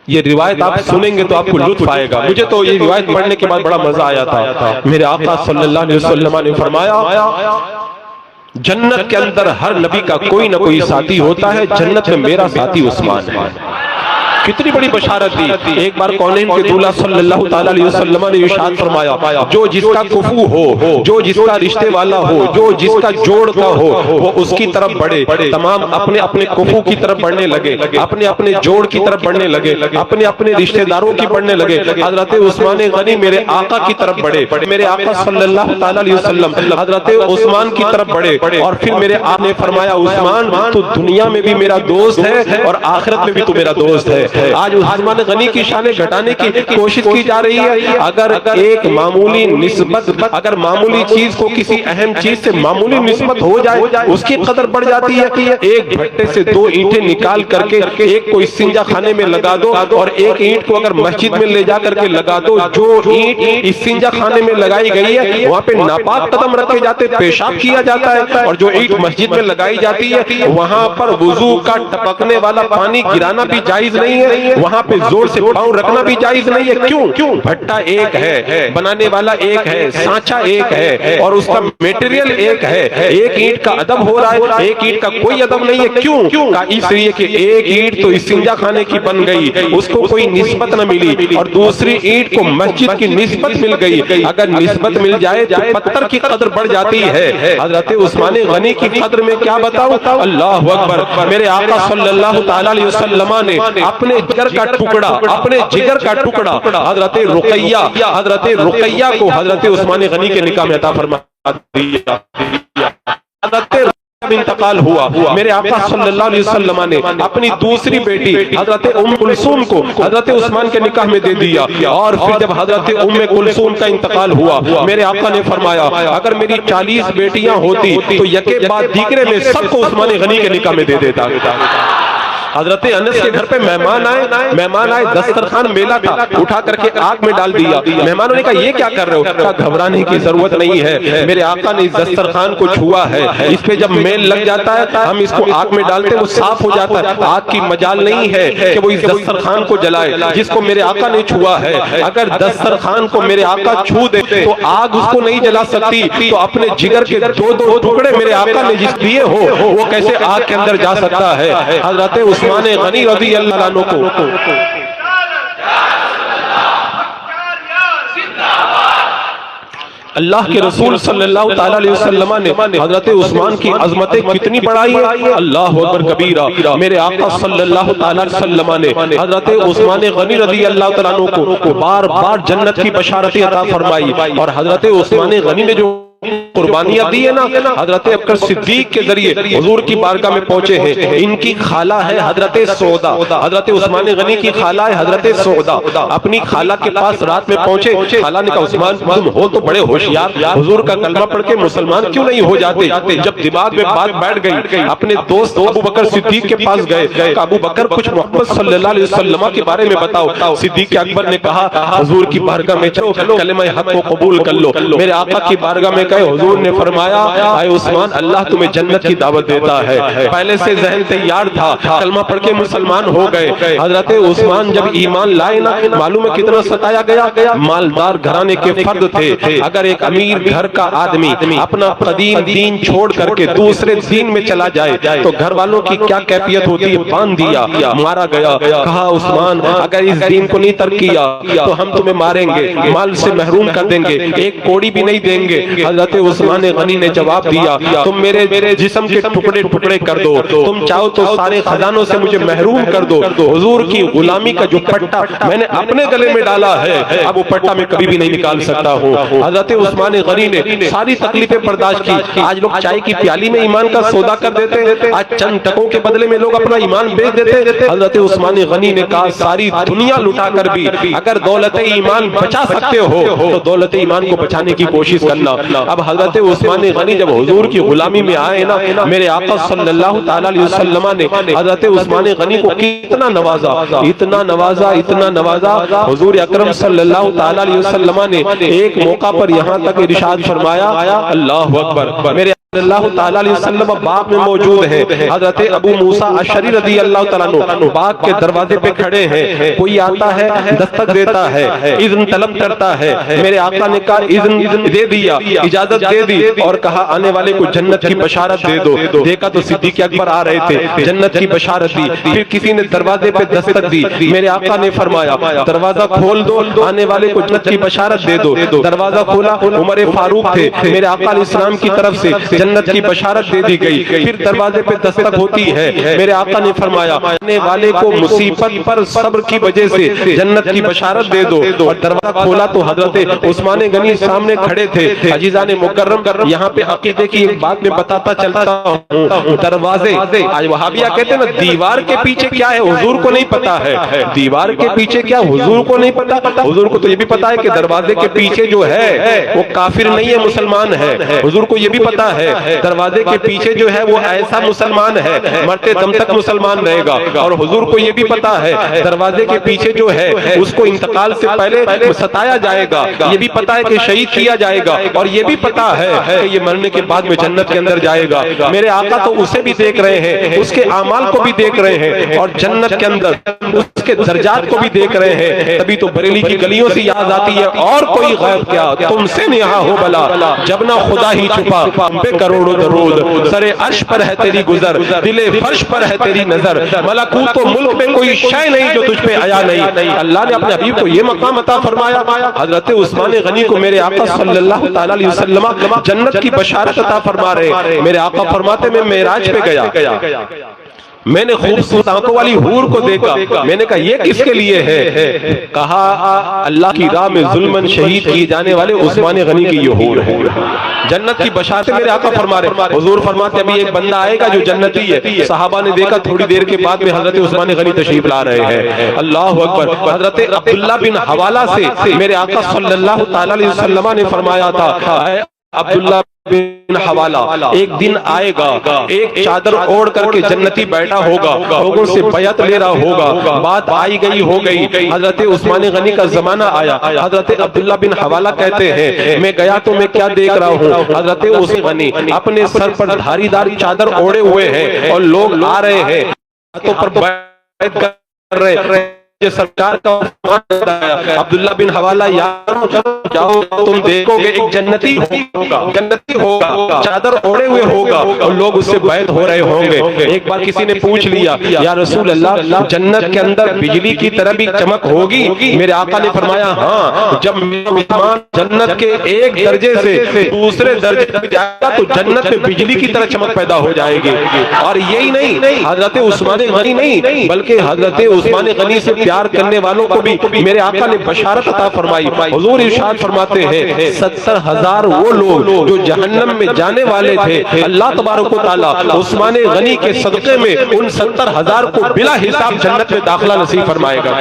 A: یہ روایت آپ سنیں گے تو آپ کو لطف آئے گا۔ مجھے تو یہ روایت پڑھنے کے بعد بڑا مزہ آیا تھا۔ میرے آقا صلی اللہ علیہ وسلم نے فرمایا جنت کے اندر ہر نبی کا کوئی نہ کوئی ساتھی ہوتا ہے، جنت میں میرا ساتھی عثمان ہے۔ کتنی بڑی بشارت دی۔ ایک بار کونین کے دولہ صلی اللہ تعالی علیہ وسلم نے ارشاد فرمایا جو جس کا کفو ہو، جو جس کا رشتے والا ہو، جو جس کا جوڑ کا ہو، وہ اس کی طرف بڑھے۔ تمام اپنے اپنے کفو کی طرف بڑھنے لگے، اپنے اپنے جوڑ کی طرف بڑھنے لگے، اپنے اپنے رشتے داروں کی بڑھنے لگے۔ حضرت عثمان غنی میرے آقا کی طرف بڑھے، میرے آقا صلی اللہ تعالی علیہ وسلم حضرت عثمان کی طرف بڑھے، اور پھر میرے آقا نے فرمایا عثمان تو دنیا میں بھی میرا دوست ہے اور آخرت میں بھی تو میرا دوست ہے۔ آج عثمان غنی کی شانیں گھٹانے کی کوشش کی جا رہی ہے۔ اگر ایک معمولی نسبت، اگر معمولی چیز کو کسی اہم چیز سے معمولی نسبت ہو جائے اس کی قدر بڑھ جاتی ہے۔ ایک بھٹے سے دو اینٹیں نکال کر کے ایک کو استنجا خانے میں لگا دو اور ایک اینٹ کو اگر مسجد میں لے جا کر کے لگا دو، جو اینٹ استنجا خانے میں لگائی گئی ہے وہاں پہ ناپاک قدم رکھے جاتے، پیشاب کیا جاتا ہے، اور جو اینٹ مسجد میں لگائی جاتی ہے وہاں پر وضو کا ٹپکنے والا پانی گرانا بھی جائز نہیں ہے، وہاں پہ زور سے پاؤں رکھنا بھی جائز نہیں ہے۔ کیوں؟ بھٹا ایک ہے، بنانے والا ایک ہے، سانچا ایک ہے، اور اس کا میٹیریل ایک ہے۔ ایک اینٹ کا ادب ہو رہا ہے، ایک اینٹ کا کوئی ادب نہیں ہے۔ کیوں؟ اس لیے کہ ایک اینٹ تو استنجا خانے کی بن گئی، اس کو کوئی نسبت نہ ملی، اور دوسری اینٹ کو مسجد کی نسبت مل گئی۔ اگر نسبت مل جائے تو پتھر کی قدر بڑھ جاتی ہے۔ حضرت عثمان غنی کی قدر میں کیا بتاؤں؟ اللہ اکبر! میرے آقا صلی اللہ تعالی علیہ وسلم نے اپنے جگر کا ٹکڑا، اپنے جگر کا ٹکڑا حضرت رقیہ کو حضرت عثمان غنی کے نکاح میں عطا فرما دیا۔ حضرت انتقال ہوا، میرے آقا صلی اللہ علیہ وسلم نے اپنی دوسری بیٹی حضرت ام کلثوم کو حضرت عثمان کے نکاح میں دے دیا، اور پھر جب حضرت ام کلثوم کا انتقال ہوا میرے آقا نے فرمایا اگر میری 40 بیٹیاں ہوتی تو یکے بعد دیگرے میں سب کو عثمان غنی کے نکاح میں دے دیتا۔ حضرت انس کے گھر پہ مہمان آئے، دسترخوان میلا تھا، اٹھا کر کے آگ میں ڈال دیا۔ مہمانوں نے کہا یہ کیا کر رہے ہو؟ کہا گھبرانے کی ضرورت نہیں ہے، میرے آقا نے اس دسترخوان کو چھوا ہے، اس پہ جب میل لگ جاتا ہے ہم اس کو آگ میں ڈالتے وہ صاف ہو جاتا ہے، آگ کی مجال نہیں ہے کہ وہ اس دسترخوان کو جلائے جس کو میرے آقا نے چھوا ہے۔ اگر دسترخوان کو میرے آقا چھو دے تو آگ اس کو نہیں جلا سکتی، تو اپنے جگر کے دو ٹکڑے میرے آقا نے جس دیے ہو وہ کیسے آگ کے اندر جا سکتا ہے؟ حضرت عثمان غنی رضی اللہ عنہ کو اللہ کے رسول صلی اللہ تعالی علیہ وسلم نے حضرت عثمان کی عظمتیں کتنی بڑھائی ہیں، اللہ اکبر کبیرہ۔ میرے آقا صلی اللہ تعالی علیہ وسلم نے حضرت عثمان غنی رضی اللہ تعالیٰ عنہ کو بار بار جنت کی بشارتیں عطا فرمائی، اور حضرت عثمان غنی نے جو قربانیاں دی ہے نا حضرت ابوبکر صدیق کے ذریعے حضور کی بارگاہ میں پہنچے ہیں۔ ان کی خالہ ہے حضرت سودا، حضرت عثمان غنی کی خالہ ہے حضرت سودا۔ اپنی خالہ کے پاس رات میں پہنچے، خالہ نے کہا عثمان تم ہو تو بڑے ہوشیار، حضور کا کلمہ پڑھ کے مسلمان کیوں نہیں ہو جاتے؟ جب دماغ میں بات بیٹھ گئی اپنے دوست ابوبکر صدیق کے پاس گئے کہ ابوبکر کچھ محمد صلی اللہ علیہ وسلم کے بارے میں بتاؤ۔ صدیق اکبر نے کہا حضور کی بارگاہ میں چلو، کلمہ حق کو قبول کر لو۔ میرے آقا کی بارگاہ میں گئے، حضور نے فرمایا اے عثمان اللہ تمہیں جنت کی دعوت دیتا ہے۔ پہلے سے ذہن تیار تھا، کلمہ پڑھ کے مسلمان ہو گئے۔ حضرت عثمان جب ایمان لائے نا معلوم ہے کتنا ستایا گیا، مالدار گھرانے کے فرد تھے۔ اگر ایک امیر گھر کا آدمی اپنا قدیم دین چھوڑ کر کے دوسرے دین میں چلا جائے تو گھر والوں کی کیا کیفیت ہوتی ہے؟ باندھ دیا، مارا گیا۔ کہا عثمان اگر اس دین کو نہیں ترک کیا تو ہم تمہیں ماریں گے، مال سے محروم کر دیں گے، ایک کوڑی بھی نہیں دیں گے۔ حضرت عثمان غنی نے جواب دیا تم میرے جسم کے ٹکڑے ٹکڑے کر دو، تم چاہو تو سارے خزانوں سے مجھے محروم کر دو، حضور کی غلامی کا جو پٹا میں نے اپنے گلے میں ڈالا ہے اب وہ پٹا میں کبھی بھی نہیں نکال سکتا ہوں۔ حضرت عثمان غنی نے ساری تکلیفیں برداشت کی۔ آج لوگ چائے کی پیالی میں ایمان کا سودا کر دیتے، آج چند ٹکوں کے بدلے میں لوگ اپنا ایمان بیچ دیتے۔ حضرت عثمان غنی نے کہا ساری دنیا لٹا کر بھی اگر دولت ایمان بچا سکتے ہو تو دولت ایمان کو بچانے کی کوشش کرنا۔ اب حضرت عثمان غنی جب حضور کی غلامی میں آئے نا، میرے آقا صلی اللہ تعالی علیہ وسلم نے حضرت عثمان غنی کو کتنا نوازا، اتنا نوازا، اتنا نوازا۔ حضور اکرم صلی اللہ تعالی علیہ وسلم نے ایک موقع پر یہاں تک ارشاد فرمایا اللہ اکبر، میرے اللہ تعالیٰ علیہ وسلم باغ میں موجود ہیں، حضرت ابو موسیٰ اشعری رضی اللہ تعالیٰ عنہ باغ کے دروازے پہ کھڑے ہیں، کوئی آتا ہے دستک دیتا ہے، اذن طلب کرتا ہے، میرے آقا نے کہا اذن دے دیا، اجازت دے دی اور کہا آنے والے کو جنت کی بشارت دے دو۔ دیکھا تو صدیق اکبر آ رہے تھے، جنت کی بشارت دی، پھر کسی نے دروازے پہ دستک دی، میرے آقا نے فرمایا دروازہ کھول دو، آنے والے کو جنت کی بشارت دے دو۔ دروازہ کھولا، عمر فاروق تھے، میرے آقا علیہ السلام کی طرف سے جنت کی بشارت دے دی گئی، پھر دروازے پہ دستک ہوتی ہے، میرے آقا نے فرمایا آنے والے کو مصیبت پر صبر کی وجہ سے جنت کی بشارت دے دو، اور دروازہ کھولا تو حضرت عثمان غنی سامنے کھڑے تھے۔ عزیزان مکرم، یہاں پہ عقیدے کی ایک بات میں بتاتا چلتا ہوں، دروازے آج وہابیہ کہتے ہیں نا دیوار کے پیچھے کیا ہے حضور کو نہیں پتا ہے، دیوار کے پیچھے کیا حضور کو نہیں پتا، حضور کو تو یہ بھی پتا ہے کہ دروازے کے پیچھے جو ہے وہ کافر نہیں ہے مسلمان ہے، حضور کو یہ بھی پتا ہے دروازے کے پیچھے جو ہے وہ ایسا مسلمان ہے مرتے دم تک مسلمان رہے گا، اور حضور کو یہ بھی پتا ہے دروازے کے پیچھے جو ہے اس کو انتقال سے پہلے ستایا جائے گا، یہ بھی پتا ہے کہ شہید کیا جائے گا، اور یہ بھی پتا ہے کہ یہ مرنے کے بعد میں جنت کے اندر جائے گا۔ میرے آقا تو اسے بھی دیکھ رہے ہیں، اس کے اعمال کو بھی دیکھ رہے ہیں، اور جنت کے اندر اس کے درجات کو بھی دیکھ رہے ہیں۔ تبھی تو بریلی کی گلیوں سے یاد آتی ہے اور کوئی غیب کیا تم سے یہاں ہو بلا، جب نہ خدا ہی چھپا بے کروڑوں درود، سر عرش پر ہے تیری گزر، دل فرش پر ہے تیری نظر، ملکوت و ملک میں کوئی شے نہیں جو تجھ پہ آیا نہیں۔ اللہ نے اپنے حبیب کو یہ مقام عطا فرمایا۔ حضرت عثمان غنی کو میرے آقا صلی اللہ تعالی علیہ وسلم جنت کی بشارت عطا فرما رہے، میرے آقا فرماتے میں معراج پہ گیا، میں نے خوبصورت آنکھوں والی حور کو دیکھا، میں نے کہا یہ کس کے لیے ہے؟ کہا اللہ کی راہ میں ظلمن شہید کیے جانے والے عثمان غنی کی یہ حور ہے۔ جنت کی بشارت میرے آقا فرما رہے، حضور فرماتے ابھی ایک بندہ آئے گا جو جنتی ہے۔ صحابہ نے دیکھا، تھوڑی دیر کے بعد میں حضرت عثمان غنی تشریف لا رہے ہیں، اللہ اکبر۔ حضرت عبداللہ بن حوالہ سے میرے آقا صلی اللہ تعالی علیہ وسلم نے فرمایا تھا اے عبداللہ بن حوالہ، ایک دن آئے گا ایک چادر اوڑھ کر کے جنتی بیٹھا ہوگا، لوگوں سے بیعت لے رہا ہوگا، بات آئی گئی ہو گئی، حضرت عثمان غنی کا زمانہ آیا۔ حضرت عبداللہ بن حوالہ کہتے ہیں میں گیا تو میں کیا دیکھ رہا ہوں، حضرت عثمان غنی اپنے سر پر دھاری داری چادر اوڑھے ہوئے ہیں اور لوگ آ رہے ہیں ہاتھوں پر بیعت کر رہے ہیں، سرکار کا عبداللہ بن حوالہ یارو جاؤ تم دیکھو گے ایک جنتی ہوگا، چادر اوڑھے ہوئے ہوگا اور لوگ اس سے بیعت ہو رہے ہوں گے۔ ایک بار کسی نے پوچھ لیا یا رسول اللہ جنت کے اندر بجلی کی طرح بھی چمک ہوگی؟ میرے آقا نے فرمایا ہاں، جب مسلمان جنت کے ایک درجے سے دوسرے درجے تک جائے گا تو جنت میں بجلی کی طرح چمک پیدا ہو جائے گی۔ اور یہی نہیں، حضرت عثمان غنی نہیں بلکہ حضرت عثمان غنی سے پیار کرنے والوں کو بھی میرے آقا نے بشارت عطا فرمائی۔ حضور ارشاد فرماتے ہیں 70,000 وہ لوگ جو جہنم میں جانے والے تھے، اللہ تبارک و تعالی عثمان غنی کے صدقے میں ان 70,000 کو بلا حساب جنت میں داخلہ نصیب فرمائے گا۔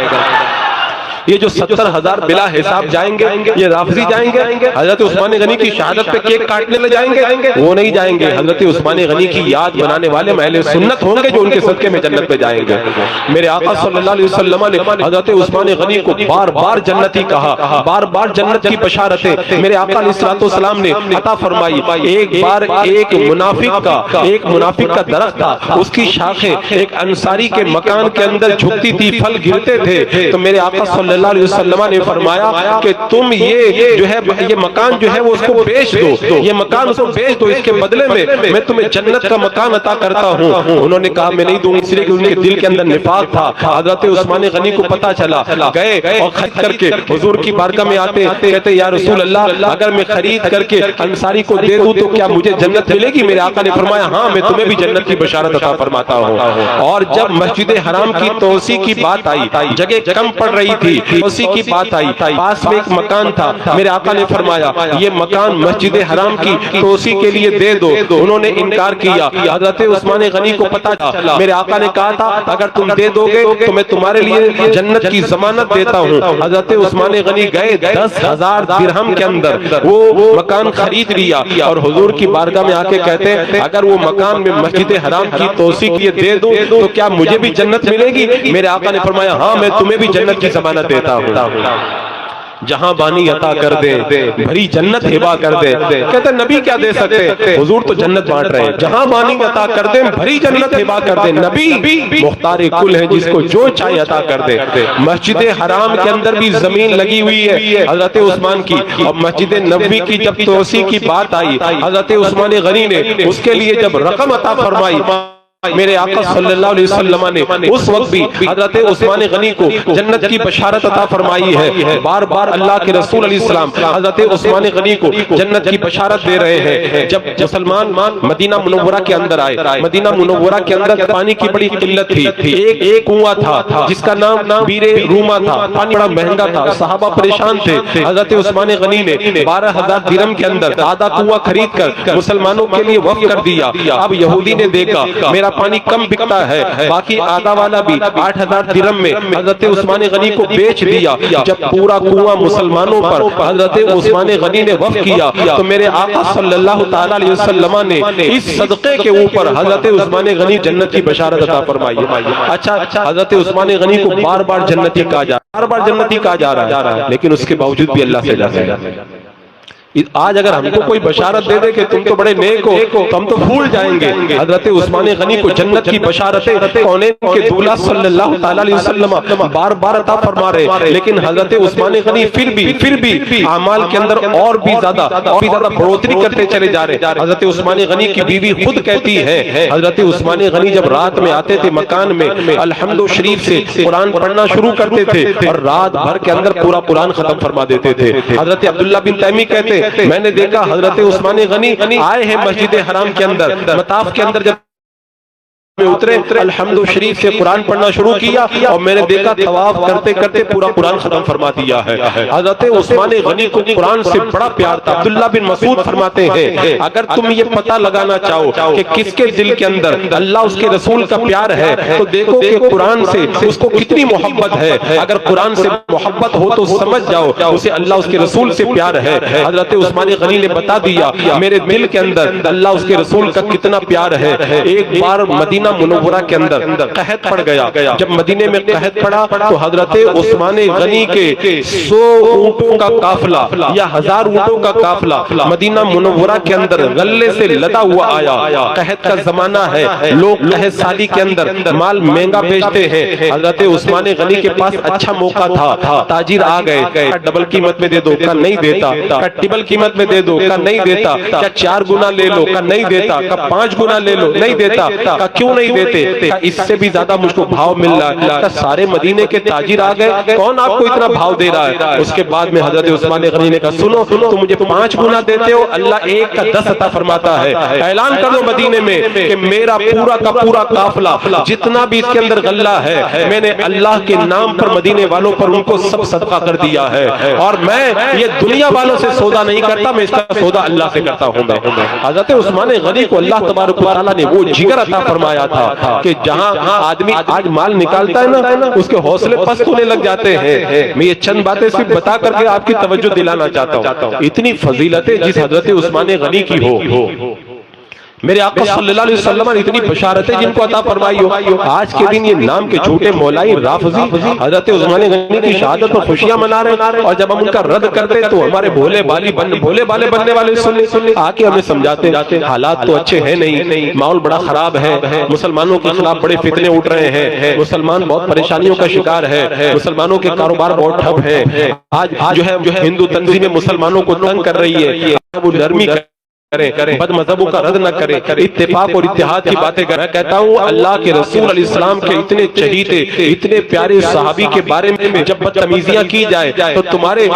A: یہ جو 70,000 بلا حساب جائیں گے یہ رافضی جائیں گے، حضرت عثمان غنی کی شہادت پہ کیک کاٹنے لے جائیں گے؟ وہ نہیں جائیں گے۔ حضرت عثمان غنی کی یاد بنانے والے اہل سنت ہوں گے جو ان کے صدقے میں جنت میں جائیں گے۔ میرے آقا صلی اللہ علیہ وسلم نے حضرت عثمان غنی کو بار بار جنتی کہا، بار بار جنت کی بشارتیں میرے آقا علیہ السلام نے عطا فرمائی۔ ایک بار ایک منافق کا درخت تھا، اس کی شاخیں ایک انصاری کے مکان کے اندر جھکتی تھی، پھل گرتے تھے، تو میرے آقا صلی اللہ علیہ وسلم نے فرمایا کہ تم یہ جو ہے یہ مکان جو ہے وہ اس کو بیچ دو، یہ مکان اس کو بیچ دو، اس کے بدلے میں تمہیں جنت کا مکان عطا کرتا ہوں۔ انہوں نے کہا میں نہیں دوں گا، اس لیے کہ ان کے دل کے اندر نفاق تھا۔ حضرت عثمان غنی کو پتا چلا، گئے اور خرید کر کے حضور کی بارگاہ میں آتے کہتے یا رسول اللہ اگر میں خرید کر کے انصاری کو دے دوں تو کیا مجھے جنت ملے گی؟ میرے آقا نے فرمایا ہاں میں تمہیں بھی جنت کی بشارت عطا فرماتا ہوں۔ اور جب مسجد حرام کی توسیع کی بات آئی، جگہ کم پڑ رہی تھی، توسیع کی بات آئی، پاس میں ایک مکان تھا، میرے آقا نے فرمایا یہ مکان مسجد حرام کی توسیع کے لیے دے دو۔ انہوں نے انکار کیا۔ حضرت عثمان غنی کو پتا چلا، میرے آقا نے کہا تھا اگر تم دے دو گے تو میں تمہارے لیے جنت کی ضمانت دیتا ہوں۔ حضرت عثمان غنی گئے 10,000 درہم کے اندر وہ مکان خرید لیا اور حضور کی بارگاہ میں آ کے کہتے اگر وہ مکان میں مسجد حرام کی توسیع کے لیے دے دوں تو کیا مجھے بھی جنت ملے گی؟ میرے آقا نے فرمایا ہاں میں تمہیں بھی جنت کی ضمانت دیتا ہوں۔ جہاں بانی عطا کر دے بھری جنت ہبا کر دے۔ کہتے نبی کیا دے سکتے؟ حضور تو جنت بانٹ رہے ہیں، جہاں بانی عطا کر دے بھری جنت ہبا کر دے۔ نبی مختار کل ہے، جس کو جو چاہے عطا کر دے۔ مسجد حرام کے اندر بھی زمین لگی ہوئی ہے حضرت عثمان کی، اور مسجد نبوی کی جب توسیع کی بات آئی، حضرت عثمان غنی نے اس کے لیے جب رقم عطا فرمائی، میرے آقا صلی اللہ علیہ وسلم نے اس وقت بھی حضرت عثمان غنی کو جنت کی بشارت عطا فرمائی ہے۔ بار بار اللہ کے رسول علیہ السلام حضرت عثمان غنی کو جنت کی بشارت دے رہے ہیں۔ جب مسلمان مدینہ منورہ کے اندر آئے، مدینہ منورہ کے اندر پانی کی بڑی قلت تھی، ایک کنواں تھا جس کا نام بیر روما تھا، پانی بڑا مہنگا تھا، صحابہ پریشان تھے۔ حضرت عثمان غنی نے 12,000 درہم کے اندر آدھا کنواں خرید کر مسلمانوں کے لیے وقف کر دیا۔ اب یہودی نے دیکھا میرا پانی کم بکتا ہے، باقی آدھا والا بھی 8,000 درہم میں حضرت عثمان غنی کو بیچ دیا۔ جب پورا کنواں مسلمانوں پر حضرت عثمان غنی نے وقف کیا تو میرے آقا صلی اللہ تعالی علیہ وسلم نے اس صدقے کے اوپر حضرت عثمان غنی جنت کی بشارت عطا فرمائی۔ اچھا حضرت عثمان غنی کو بار بار جنتی کہا جا رہا ہے، لیکن اس کے باوجود بھی اللہ سے ڈرتے ہیں۔ آج اگر ہم کو کوئی بشارت دے دے کہ تم تو بڑے نیک ہو تو ہم تو بھول جائیں گے۔ حضرت عثمان غنی کو جنت کی بشارتیں کونین کے دولہ صلی اللہ تعالی علیہ وسلم بار بار عطا فرما رہے، لیکن حضرت عثمان غنی پھر بھی اعمال کے اندر اور بھی زیادہ بڑھوتری کرتے چلے جا رہے۔ حضرت عثمان غنی کی بیوی خود کہتی ہے حضرت عثمان غنی جب رات میں آتے تھے مکان میں الحمد شریف سے قرآن پڑھنا شروع کرتے تھے اور رات بھر کے اندر پورا قرآن ختم فرما دیتے تھے۔ حضرت عبداللہ بن تیمی کہتے میں نے دیکھا حضرت عثمان غنی آئے ہیں مسجد حرام کے اندر، مطاف کے اندر جب میں اترے الحمد شریف سے قرآن پڑھنا شروع کیا اور میں نے دیکھا طواف کرتے کرتے پورا قرآن ختم فرما دیا ہے۔ حضرت عثمان غنی کو قرآن سے بڑا پیار تھا۔ عبداللہ بن مسعود فرماتے ہیں اگر تم یہ پتہ لگانا چاہو کہ کس کے دل کے اندر اللہ اس کے رسول کا پیار ہے تو دیکھو کہ قرآن سے اس کو کتنی محبت ہے۔ اگر قرآن سے محبت ہو تو سمجھ جاؤ اسے اللہ اس کے رسول سے پیار ہے۔ حضرت عثمان غنی نے بتا دیا میرے دل کے اندر اللہ اس کے رسول کا کتنا پیار ہے۔ ایک بار مدینہ منورہ کے اندر قحط پڑ گیا، جب مدینے میں قحط پڑا تو حضرت عثمان غنی کے 100 اونٹوں کا قافلہ یا 1000 اونٹوں کا قافلہ مدینہ منورہ کے اندر غلے سے لدا ہوا آیا۔ قحط کا زمانہ ہے، لوگ قحط سالی کے اندر مال مہنگا بیچتے ہیں۔ حضرت عثمان غنی کے پاس اچھا موقع تھا، تاجر آ گئے، ڈبل قیمت میں دے دو کا نہیں دیتا، ٹرپل قیمت میں دے دو کا نہیں دیتا، کیا 4 گنا لے لو کا نہیں دیتا، کا 5 گنا لے لو نہیں دیتا، کا کیوں نہیں دیتے، اس سے بھی زیادہ مجھ کو بھاؤ مل رہا ہے۔ سارے مدینے کے تاجر آ گئے، کون آپ کو اتنا بھاؤ دے رہا ہے؟ اس کے بعد میں حضرت عثمان غنی نے کہا سنو تم مجھے 5 گنا دیتے ہو، اللہ 1 کا 10 عطا فرماتا ہے۔ اعلان کر دو مدینے میں کہ میرا پورا کا پورا قافلہ جتنا بھی اس کے اندر غلہ ہے میں نے اللہ کے نام پر مدینے والوں پر ان کو سب صدقہ کر دیا ہے، اور میں یہ دنیا والوں سے سودا نہیں کرتا، میں اس کا سودا اللہ سے کرتا ہوں۔ حضرت عثمان غنی کو اللہ تبارک و تعالیٰ نے وہ جگر عطا فرمایا تھا کہ جہاں آدمی آج مال نکالتا ہے نا اس کے حوصلے پست ہونے لگ جاتے ہیں۔ میں یہ چند باتیں صرف بتا کر کے آپ کی توجہ دلانا چاہتا ہوں۔ اتنی فضیلتیں جس حضرت عثمان غنی کی ہو میرے آقا صلی اللہ علیہ وسلم نے اتنی بشارتیں جن کو عطا فرمائی ہو، آج کے دن یہ نام کے جھوٹے مولائی رافضی حضرت عثمان غنی کی شہادت پر خوشیاں منا رہے ہیں، اور جب ہم ان کا رد کرتے تو ہمارے بھولے بالے بننے والے سننے آ کے ہمیں سمجھاتے حالات تو اچھے ہیں نہیں، ماحول بڑا خراب ہے، مسلمانوں کے خلاف بڑے فتنے اٹھ رہے ہیں، مسلمان بہت پریشانیوں کا شکار ہے، مسلمانوں کے کاروبار بہت ٹھپ ہیں، آج جو ہے ہندو تنظیمیں مسلمانوں کو تنگ کر رہی ہے، وہ نرمی کریں، بد مذہبوں کا رد نہ کریں، اتفاق اور اتحاد کی باتیں کریں۔ میں کہتا ہوں اللہ کے رسول علیہ السلام کے اتنے چہیتے، اتنے پیارے صحابی کے بارے میں جب بدتمیزیاں کی جائے تو تمہارے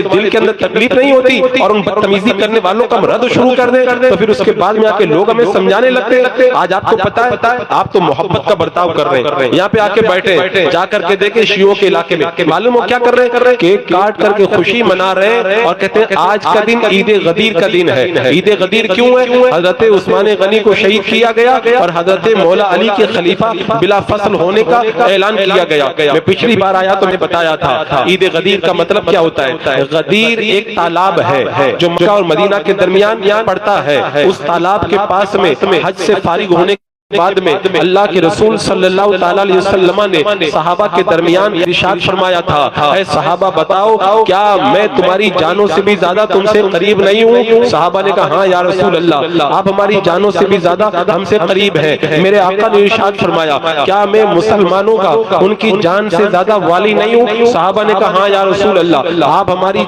A: دل کے اندر تکلیف نہیں ہوتی، اور ان بدتمیزی کرنے والوں کا ہم رد شروع کر دیں تو پھر اس کے بعد میں آ کے لوگ ہمیں سمجھانے لگتے۔ آج آپ کو پتا ہے آپ تو محبت کا برتاؤ کر رہے ہیں، یہاں پہ آ کے بیٹھے، جا کر کے دیکھیں شیعوں کے علاقے میں معلوم ہو کیا کر رہے ہیں، کیک کاٹ کر کے خوشی منا رہے ہیں اور کہتے ہیں آج کا دن عید غدیر کا دن ہے۔ عید غدیر کیوں ہے؟ حضرت عثمان غنی کو شہید کیا گیا اور حضرت مولا علی کے خلیفہ بلا فصل ہونے کا اعلان کیا گیا۔ میں پچھلی بار آیا تو میں بتایا تھا عید غدیر کا مطلب کیا ہوتا ہے۔ غدیر ایک تالاب ہے جو مکہ اور مدینہ کے درمیان پڑتا ہے، اس تالاب کے پاس میں حج سے فارغ ہونے بعد میں اللہ کے رسول صلی اللہ تعالیٰ علیہ وسلم نے صحابہ کے درمیان ارشاد فرمایا تھا، اے صحابہ بتاؤ کیا میں تمہاری جانوں سے بھی زیادہ تم سے قریب نہیں ہوں؟ صحابہ نے کہا ہاں یا رسول اللہ، آپ ہماری جانوں سے بھی زیادہ ہم سے قریب ہیں۔ میرے آقا نے ارشاد فرمایا کیا میں مسلمانوں کا ان کی جان سے زیادہ والی نہیں ہوں؟ صحابہ نے کہا ہاں یا رسول اللہ، آپ ہماری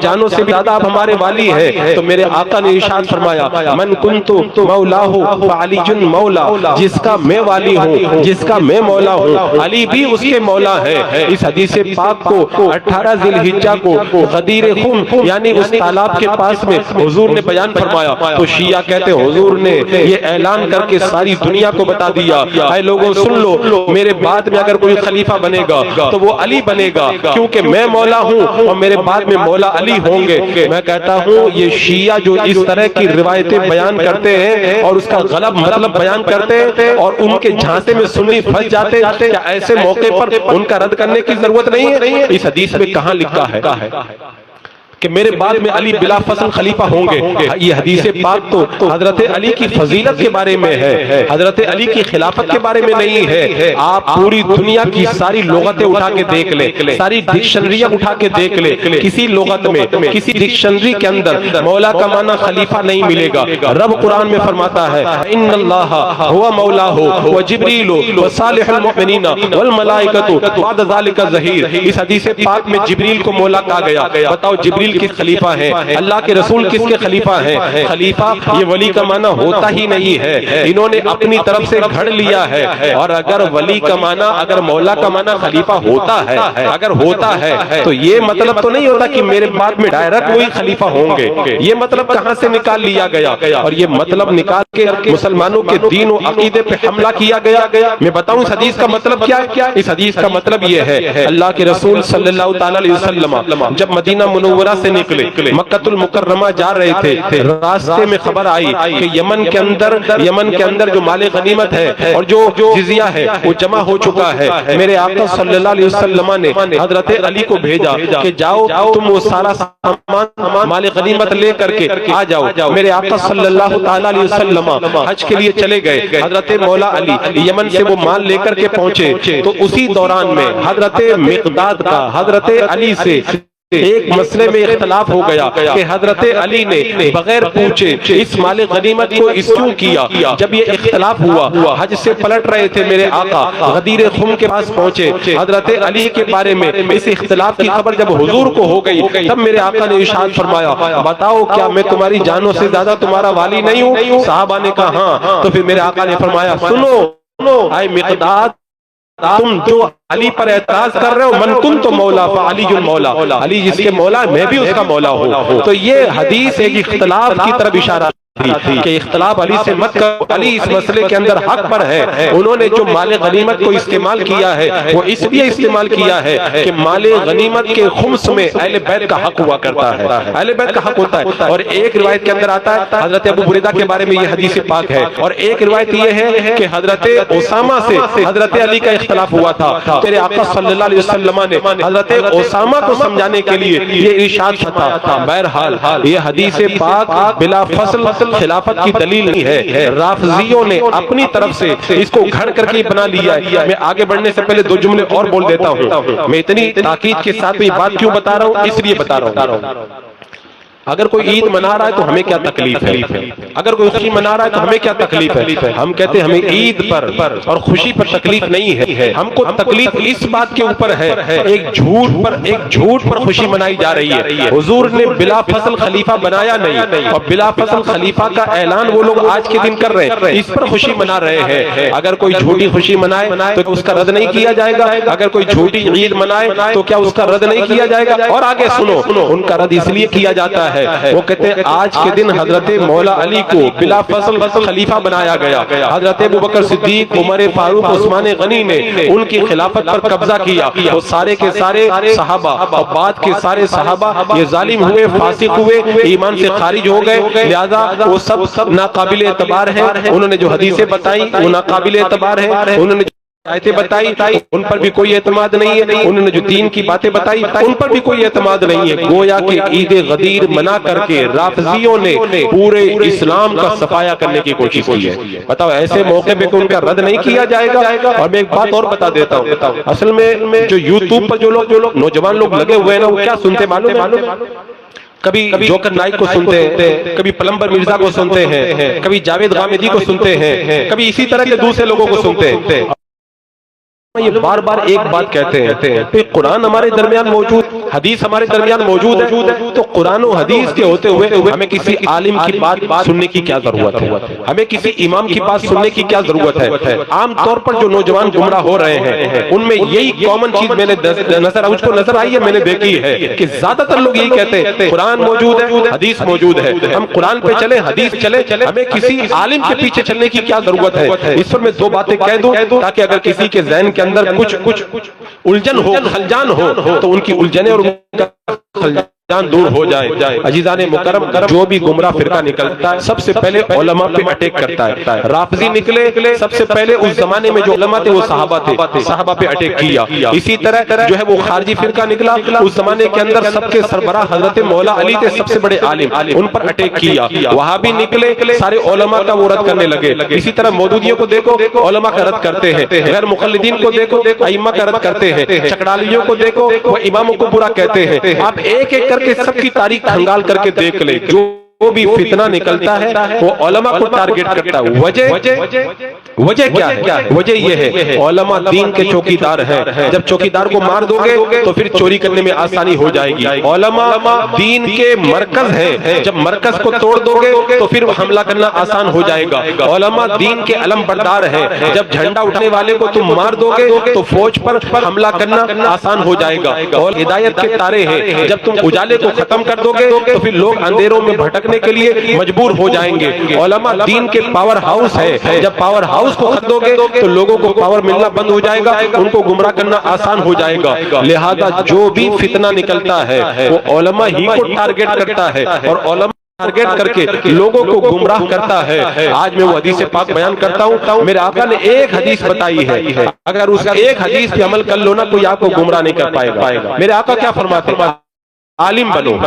A: جانوں سے بھی زیادہ آپ ہمارے والی ہیں۔ تو میرے آقا نے ارشاد فرمایا من کنت مولاہ فعلی مولا، جس کا میں والی ہوں، جس کا میں مولا ہوں، علی بھی اس کے مولا ہے۔ اس حدیث پاک کو 18 ذی الحجہ کو غدیر خم یعنی اس تالاب کے پاس میں حضور نے بیان فرمایا، تو شیعہ کہتے ہیں حضور نے یہ اعلان کر کے ساری دنیا کو بتا دیا، اے لوگوں سن لو میرے بعد میں اگر کوئی خلیفہ بنے گا تو وہ علی بنے گا، کیونکہ میں مولا ہوں اور میرے بعد میں مولا علی ہوں گے۔ میں کہتا ہوں یہ شیعہ جو اس طرح کی روایتیں بیان کرتے ہیں اور اس کا غلط مطلب بیان کرتے اور ان کے جھانسے میں سنی پھنس جاتے، کیا ایسے موقع پر ان کا رد کرنے کی ضرورت نہیں ہے؟ اس حدیث میں کہاں لکھا ہے کہ میرے بعد میں علی بلا فصل خلیفہ ہوں گے؟ یہ حدیث پاک تو حضرت علی کی فضیلت کے بارے میں ہے، حضرت علی کی خلافت کے بارے میں نہیں ہے۔ آپ پوری دنیا کی ساری لغتیں اٹھا کے دیکھ لیں، ساری ڈکشنریاں اٹھا کے دیکھ لیں، کسی لغت میں کسی ڈکشنری کے اندر مولا کا معنی خلیفہ نہیں ملے گا۔ رب قرآن میں فرماتا ہے ان اللہ ہوا مولاہ وجبریل وصالح المؤمنین والملائکۃ بعد ذلک ظہیر۔ اس حدیث پاک میں جبریل کو مولا کہا گیا۔ بتاؤ جبریل کس خلیفہ ہیں؟ اللہ کے رسول کس کے خلیفہ ہیں؟ خلیفہ یہ ولی کا معنی ہوتا ہی نہیں ہے، انہوں نے اپنی طرف سے گھڑ لیا ہے۔ اور اگر ولی کا معنی، اگر مولا کا معنی خلیفہ ہوتا ہے، اگر ہوتا ہے تو یہ مطلب تو نہیں ہوتا کہ میرے بعد میں ڈائریکٹ وہی خلیفہ ہوں گے۔ یہ مطلب کہاں سے نکال لیا گیا؟ اور یہ مطلب نکال کے مسلمانوں کے دین و عقیدے پہ حملہ کیا گیا۔ میں بتاؤں اس حدیث کا مطلب کیا ہے؟ اس حدیث کا مطلب یہ ہے اللہ کے رسول صلی اللہ تعالیٰ علیہ وسلم جب مدینہ منورہ سے نکلے، مکہ المکرمہ جا رہے تھے، راستے میں خبر آئی کہ یمن کے اندر جو مال غنیمت ہے اور جو جزیہ ہے وہ جمع ہو چکا ہے۔ میرے آقا صلی اللہ علیہ وسلم نے حضرت علی کو بھیجا کہ جاؤ تم وہ سارا سامان مال غنیمت لے کر کے آ جاؤ۔ میرے آقا صلی اللہ تعالیٰ علیہ وسلم حج کے لیے چلے گئے، حضرت مولا علی یمن سے وہ مال لے کر کے پہنچے، تو اسی دوران میں حضرت مقداد کا حضرت علی سے ایک مسئلے میں اختلاف ہو گیا کہ حضرت علی نے بغیر پوچھے اس مال غنیمت کو اس کیوں کیا۔ جب یہ اختلاف ہوا، حج سے پلٹ رہے تھے میرے آقا، غدیر خم کے پاس پہنچے، حضرت علی کے بارے میں اس اختلاف کی خبر جب حضور کو ہو گئی، تب میرے آقا نے ارشاد فرمایا بتاؤ کیا میں تمہاری جانوں سے زیادہ تمہارا والی نہیں ہوں؟ صحابہ نے کہا ہاں۔ تو پھر میرے آقا نے فرمایا سنو اے مقداد، تم جو علی پر اعتراض کر رہے ہو، من کنت مولا فعلی المولا، علی جس کے مولا میں بھی اس کا مولا ہوں۔ تو یہ حدیث ایک اختلاف کی طرف اشارہ کہ اختلاف علی سے مت کرو، علی اس مسئلے کے اندر حق پر ہے۔ انہوں نے جو مال غنیمت کو استعمال کیا ہے وہ اس لیے استعمال کیا ہے کہ مال غنیمت کے خمس میں اہل بیت کا حق ہوا کرتا ہے، اہل بیت کا حق ہوتا ہے۔ اور ایک روایت کے اندر آتا ہے حضرت ابو بریدہ کے بارے میں یہ حدیث پاک ہے، اور ایک روایت یہ ہے کہ حضرت اسامہ سے حضرت علی کا اختلاف ہوا تھا، تیرے آقا صلی اللہ علیہ وسلم نے حضرت اسامہ کو سمجھانے کے لیے یہ ارشاد تھا۔ بہرحال یہ حدیث پاک بلا فصل خلافت کی دلیل نہیں ہے، رافضیوں نے اپنی طرف سے اس کو گھڑ کر کے بنا لیا ہے۔ میں آگے بڑھنے سے پہلے دو جملے اور بول دیتا ہوں، میں اتنی تاکید کے ساتھ یہ بات کیوں بتا رہا ہوں، اس لیے بتا رہا ہوں، اگر کوئی عید منا رہا ہے تو ہمیں کیا تکلیف ہے، اگر کوئی خوشی منا رہا ہے تو ہمیں کیا تکلیف ہے؟ ہم کہتے ہیں ہمیں عید پر اور خوشی پر تکلیف نہیں ہے، ہم کو تکلیف اس بات کے اوپر ہے ایک جھوٹ پر خوشی منائی جا رہی ہے۔ حضور نے بلا فصل خلیفہ بنایا نہیں، اور بلا فصل خلیفہ کا اعلان وہ لوگ آج کے دن کر رہے ہیں، اس پر خوشی منا رہے ہیں۔ اگر کوئی جھوٹی خوشی منائے تو اس کا رد نہیں کیا جائے گا، اگر کوئی جھوٹی عید منائے تو کیا اس کا رد نہیں کیا جائے گا؟ اور آگے سنو، ان کا رد اس لیے کیا جاتا ہے، وہ کہتے ہیں آج کے دن حضرت مولا علی کو بلا فصل خلیفہ بنایا گیا، حضرت ابوبکر صدیق، عمر فاروق، عثمان غنی نے ان کی خلافت پر قبضہ کیا، وہ سارے کے سارے صحابہ اور بعد کے سارے صحابہ یہ ظالم ہوئے، فاسق ہوئے، ایمان سے خارج ہو گئے، لہذا وہ سب ناقابل اعتبار ہیں۔ انہوں نے جو حدیثیں بتائی وہ ناقابل اعتبار ہیں، انہوں نے آیتیں بتائی ان پر بھی کوئی اعتماد نہیں ہے، انہوں نے جو دین کی باتیں بتائی ان پر بھی کوئی اعتماد نہیں ہے۔ گویا کہ عید غدیر منا کر کے رافضیوں نے پورے اسلام کا صفایا کرنے کی کوشش کی ہے۔ بتاؤ ایسے موقع پہ ان کا رد نہیں کیا جائے گا؟ اور میں ایک بات اور بتا دیتا ہوں، اصل میں جو یوٹیوب پر جو لوگ نوجوان لوگ لگے ہوئے ہیں نا، وہ کیا سنتے معلوم؟ کبھی جوکر نائک کو سنتے ہیں، کبھی پلمبر مرزا کو سنتے ہیں، کبھی جاوید غامدی کو سنتے ہیں، کبھی اسی طرح کے دوسرے لوگوں کو سنتے ہیں۔ یہ بار بار ایک بات کہتے ہیں کہ قرآن ہمارے درمیان موجود، حدیث ہمارے درمیان موجود ہے، تو قرآن و حدیث کے ہوتے ہوئے ہمیں کسی عالم کی بات سننے کی کیا ضرورت ہے؟ ہمیں کسی امام کی بات سننے کی کیا ضرورت ہے؟ عام طور پر جو نوجوان گمراہ ہو رہے ہیں ان میں یہی کامن چیز میں نے نظر آئی ہے، میں نے دیکھی ہے کہ زیادہ تر لوگ یہی کہتے ہیں قرآن موجود ہے، حدیث موجود ہے، ہم قرآن پہ چلیں، حدیث چلیں، ہمیں کسی عالم کے پیچھے چلنے کی کیا ضرورت ہے؟ اس پر میں دو باتیں کہہ دوں تاکہ اگر کسی کے ذہن کے اندر کچھ الجھن ہو، خلجان ہو، تو ان کی الجھنیں اور خلجان دور ہو جائے۔ عزیزان مکرم، جو بھی گمراہ فرقہ نکلتا ہے سب سے پہلے علماء پہ اٹیک کرتا ہے۔ رافضی نکلے، سب سے پہلے اس زمانے میں جو علماء تھے وہ صحابہ تھے، صحابہ پہ اٹیک کیا۔ اسی طرح جو ہے وہ خارجی فرقہ نکلا، اس زمانے کے اندر سب کے سربراہ حضرت مولا علی تھے، سب سے بڑے عالم، ان پر اٹیک کیا۔ وہابی نکلے، سارے علماء کا وہ رد کرنے لگے۔ اسی طرح مودودیوں کو دیکھو، علماء کا رد کرتے ہیں، غیر مقلدین کو دیکھو، ائمہ کا رد کرتے ہیں، چکڑالیوں کو دیکھو، وہ اماموں کو برا کہتے ہیں۔ آپ ایک ایک کر کے سب کی تاریخ کھنگال کر کے دیکھ لیں، جو بھی فتنہ نکلتا ہے وہ علماء کو ٹارگٹ کرتا ہے۔ وجہ کیا ہے؟ وجہ یہ ہے علماء دین کے چوکیدار ہیں، جب چوکیدار کو مار دو گے تو پھر چوری کرنے میں آسانی ہو جائے گی۔ علماء دین کے مرکز ہیں، جب مرکز کو توڑ دو گے تو پھر حملہ کرنا آسان ہو جائے گا۔ علماء دین کے علم بردار ہیں، جب جھنڈا اٹھنے والے کو تم مار دو گے تو فوج پر حملہ کرنا آسان ہو جائے گا۔ اور ہدایت کے تارے ہیں، جب تم اجالے کو ختم کر دو گے تو پھر لوگ اندھیروں میں بھٹکنے کے لیے مجبور ہو جائیں گے۔ علماء دین کے پاور ہاؤس ہے، جب پاور ہاؤس کو ختم دو گے تو لوگوں کو پاور ملنا بند ہو جائے گا، ان کو گمراہ کرنا آسان ہو جائے گا۔ لہذا جو بھی فتنہ نکلتا ہے وہ علماء ہی کو ٹارگٹ کرتا ہے، اور علماء ٹارگٹ کر کے لوگوں کو گمراہ کرتا ہے۔ آج میں وہ حدیث پاک بیان کرتا ہوں، میرے آقا نے ایک حدیث بتائی ہے، اگر اس ایک حدیث پہ عمل کر لو نا کوئی آپ کو گمراہ نہیں کر پائے گا۔ میرے آقا کیا فرماتے ہیں؟ عالم بنو،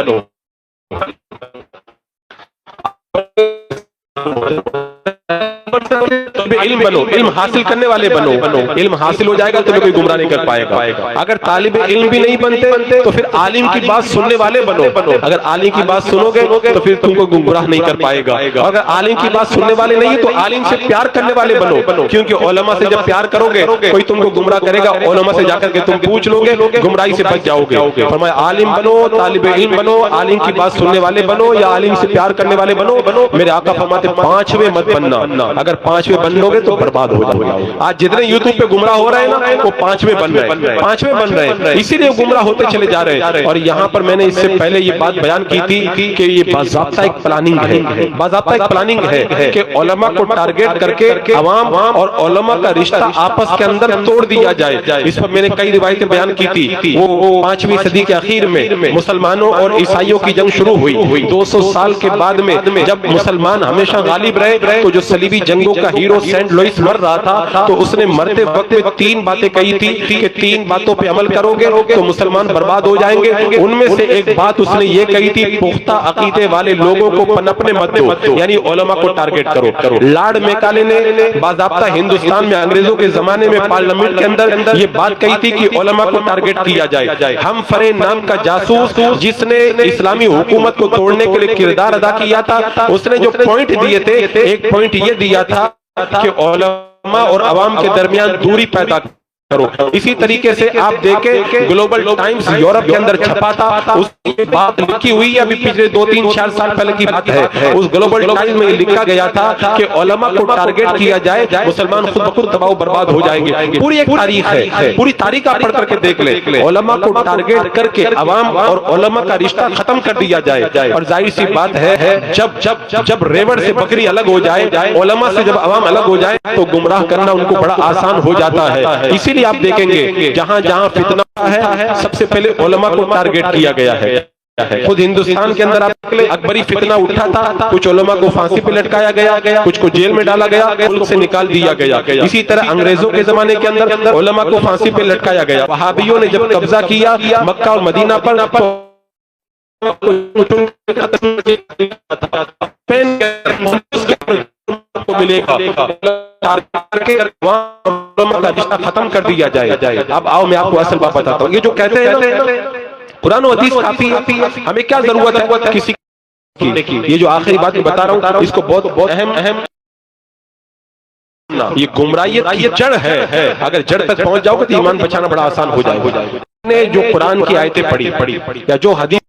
A: علم بنو، علم حاصل کرنے والے بنو، علم حاصل ہو جائے گا تو کوئی گمراہ نہیں کر پائے گا۔ اگر طالب علم بھی نہیں بنتے تو پھر عالم کی بات سننے والے بنو، اگر عالم کی بات سنو گے تو پھر تم کو گمراہ نہیں کر پائے گا۔ اگر عالم کی بات سننے والے نہیں تو عالم سے پیار کرنے والے بنو، کیونکہ علماء سے جب پیار کرو گے کوئی تم کو گمراہ کرے گا، علماء سے جا کر کے تم پوچھ لو گے، گمراہی سے بچ جاؤ گے۔ فرمایا عالم بنو، طالب علم بنو، عالم کی بات سننے والے بنو یا عالم سے پیار کرنے والے بنو۔ میرے آقا فرماتے پانچویں مت بننا، اگر پانچویں بن لو گے تو برباد ہو جاؤ گے۔ آج جتنے یوٹیوب پہ گمراہ ہو رہے ہیں نا وہ پانچویں بن رہے ہیں، اسی لیے گمراہ ہوتے چلے جا رہے ہیں۔ اور یہاں پر میں نے اس سے پہلے یہ بات بیان کی تھی کہ یہ باضابطہ ایک پلاننگ ہے، باضابطہ ایک پلاننگ ہے کہ علماء کو ٹارگٹ کر کے عوام اور علماء کا رشتہ آپس کے اندر توڑ دیا جائے۔ اس پر میں نے کئی روایتیں بیان کی تھی۔ وہ 5ویں صدی کے اخیر میں مسلمانوں اور عیسائیوں کی جنگ شروع ہوئی، 200 سال کے بعد میں جب مسلمان ہمیشہ غالب رہے تو جو صلیبی جنگوں کا ہیرو سینٹ لوئس مر رہا تھا تو اس نے مرتے وقت میں 3 باتیں کہی تھی کہ 3 باتوں پہ عمل کرو گے تو مسلمان برباد ہو جائیں گے. ان میں سے ایک بات اس نے یہ کہی تھی پختہ عقیدے والے لوگوں کو پنپنے مت دو، یعنی علماء کو ٹارگٹ کرو. لارڈ میکالے نے باضابطہ ہندوستان میں انگریزوں کے زمانے میں پارلیمنٹ کے اندر یہ بات کہی تھی کہ علماء کو ٹارگٹ کیا جائے. ہم فرے نام کا جاسوس جس نے اسلامی حکومت کو توڑنے کے لیے کردار ادا کیا تھا، اس نے جو پوائنٹ دیے تھے، ایک پوائنٹ یہ دیا تھا کہ علماء اور عوام کے درمیان دوری پیدا کرو. اسی طریقے سے آپ دیکھیں گلوبل ٹائمز یورپ کے اندر چھپا تھا، اس میں بات لکھی ہوئی ہے، ابھی پچھلے 2-3-4 سال پہلے کی بات ہے. اس گلوبل ٹائمز میں لکھا گیا تھا کہ علماء کو ٹارگٹ کیا جائے مسلمان خود بخود تباہ و برباد ہو جائیں گے. پوری ایک تاریخ ہے، پوری تاریخ آپ پڑھ کر کے دیکھ لیں. علماء کو ٹارگٹ کر کے عوام اور علماء کا رشتہ ختم کر دیا جائے. اور ظاہر سی بات ہے جب ریوڑ سے بکری الگ ہو جائے، علماء سے جب عوام الگ ہو جائے تو گمراہ کرنا ان کو بڑا آسان ہو جاتا ہے. اسی لیے آپ دیکھیں گے جہاں جہاں فتنہ ہے سب سے پہلے علماء کو ٹارگٹ کیا گیا ہے. خود ہندوستان کے اندر اکبری فتنہ اٹھا تھا، کچھ علماء کو پھانسی پہ لٹکایا گیا، کچھ کو جیل میں ڈالا گیا، ملک سے نکال دیا گیا. اسی طرح انگریزوں کے زمانے کے اندر علماء کو پھانسی پہ لٹکایا گیا. وہابیوں نے جب قبضہ کیا مکہ اور مدینہ پر ملے گا کا رشتہ ختم کر دیا جائے. اب آؤ میں آپ کو اصل بات بتاتا ہوں. یہ جو کہتے ہیں قرآن و حدیث کافی ہے، ہمیں کیا ضرورت ہے کسی کی. یہ جو آخری بات میں بتا رہا ہوں اس کو بہت اہم، یہ گمراہیت کی جڑ ہے. اگر جڑ تک پہنچ جاؤ گے تو ایمان بچانا بڑا آسان ہو جائے. جو قرآن کی آیتیں پڑھی یا جو حدیث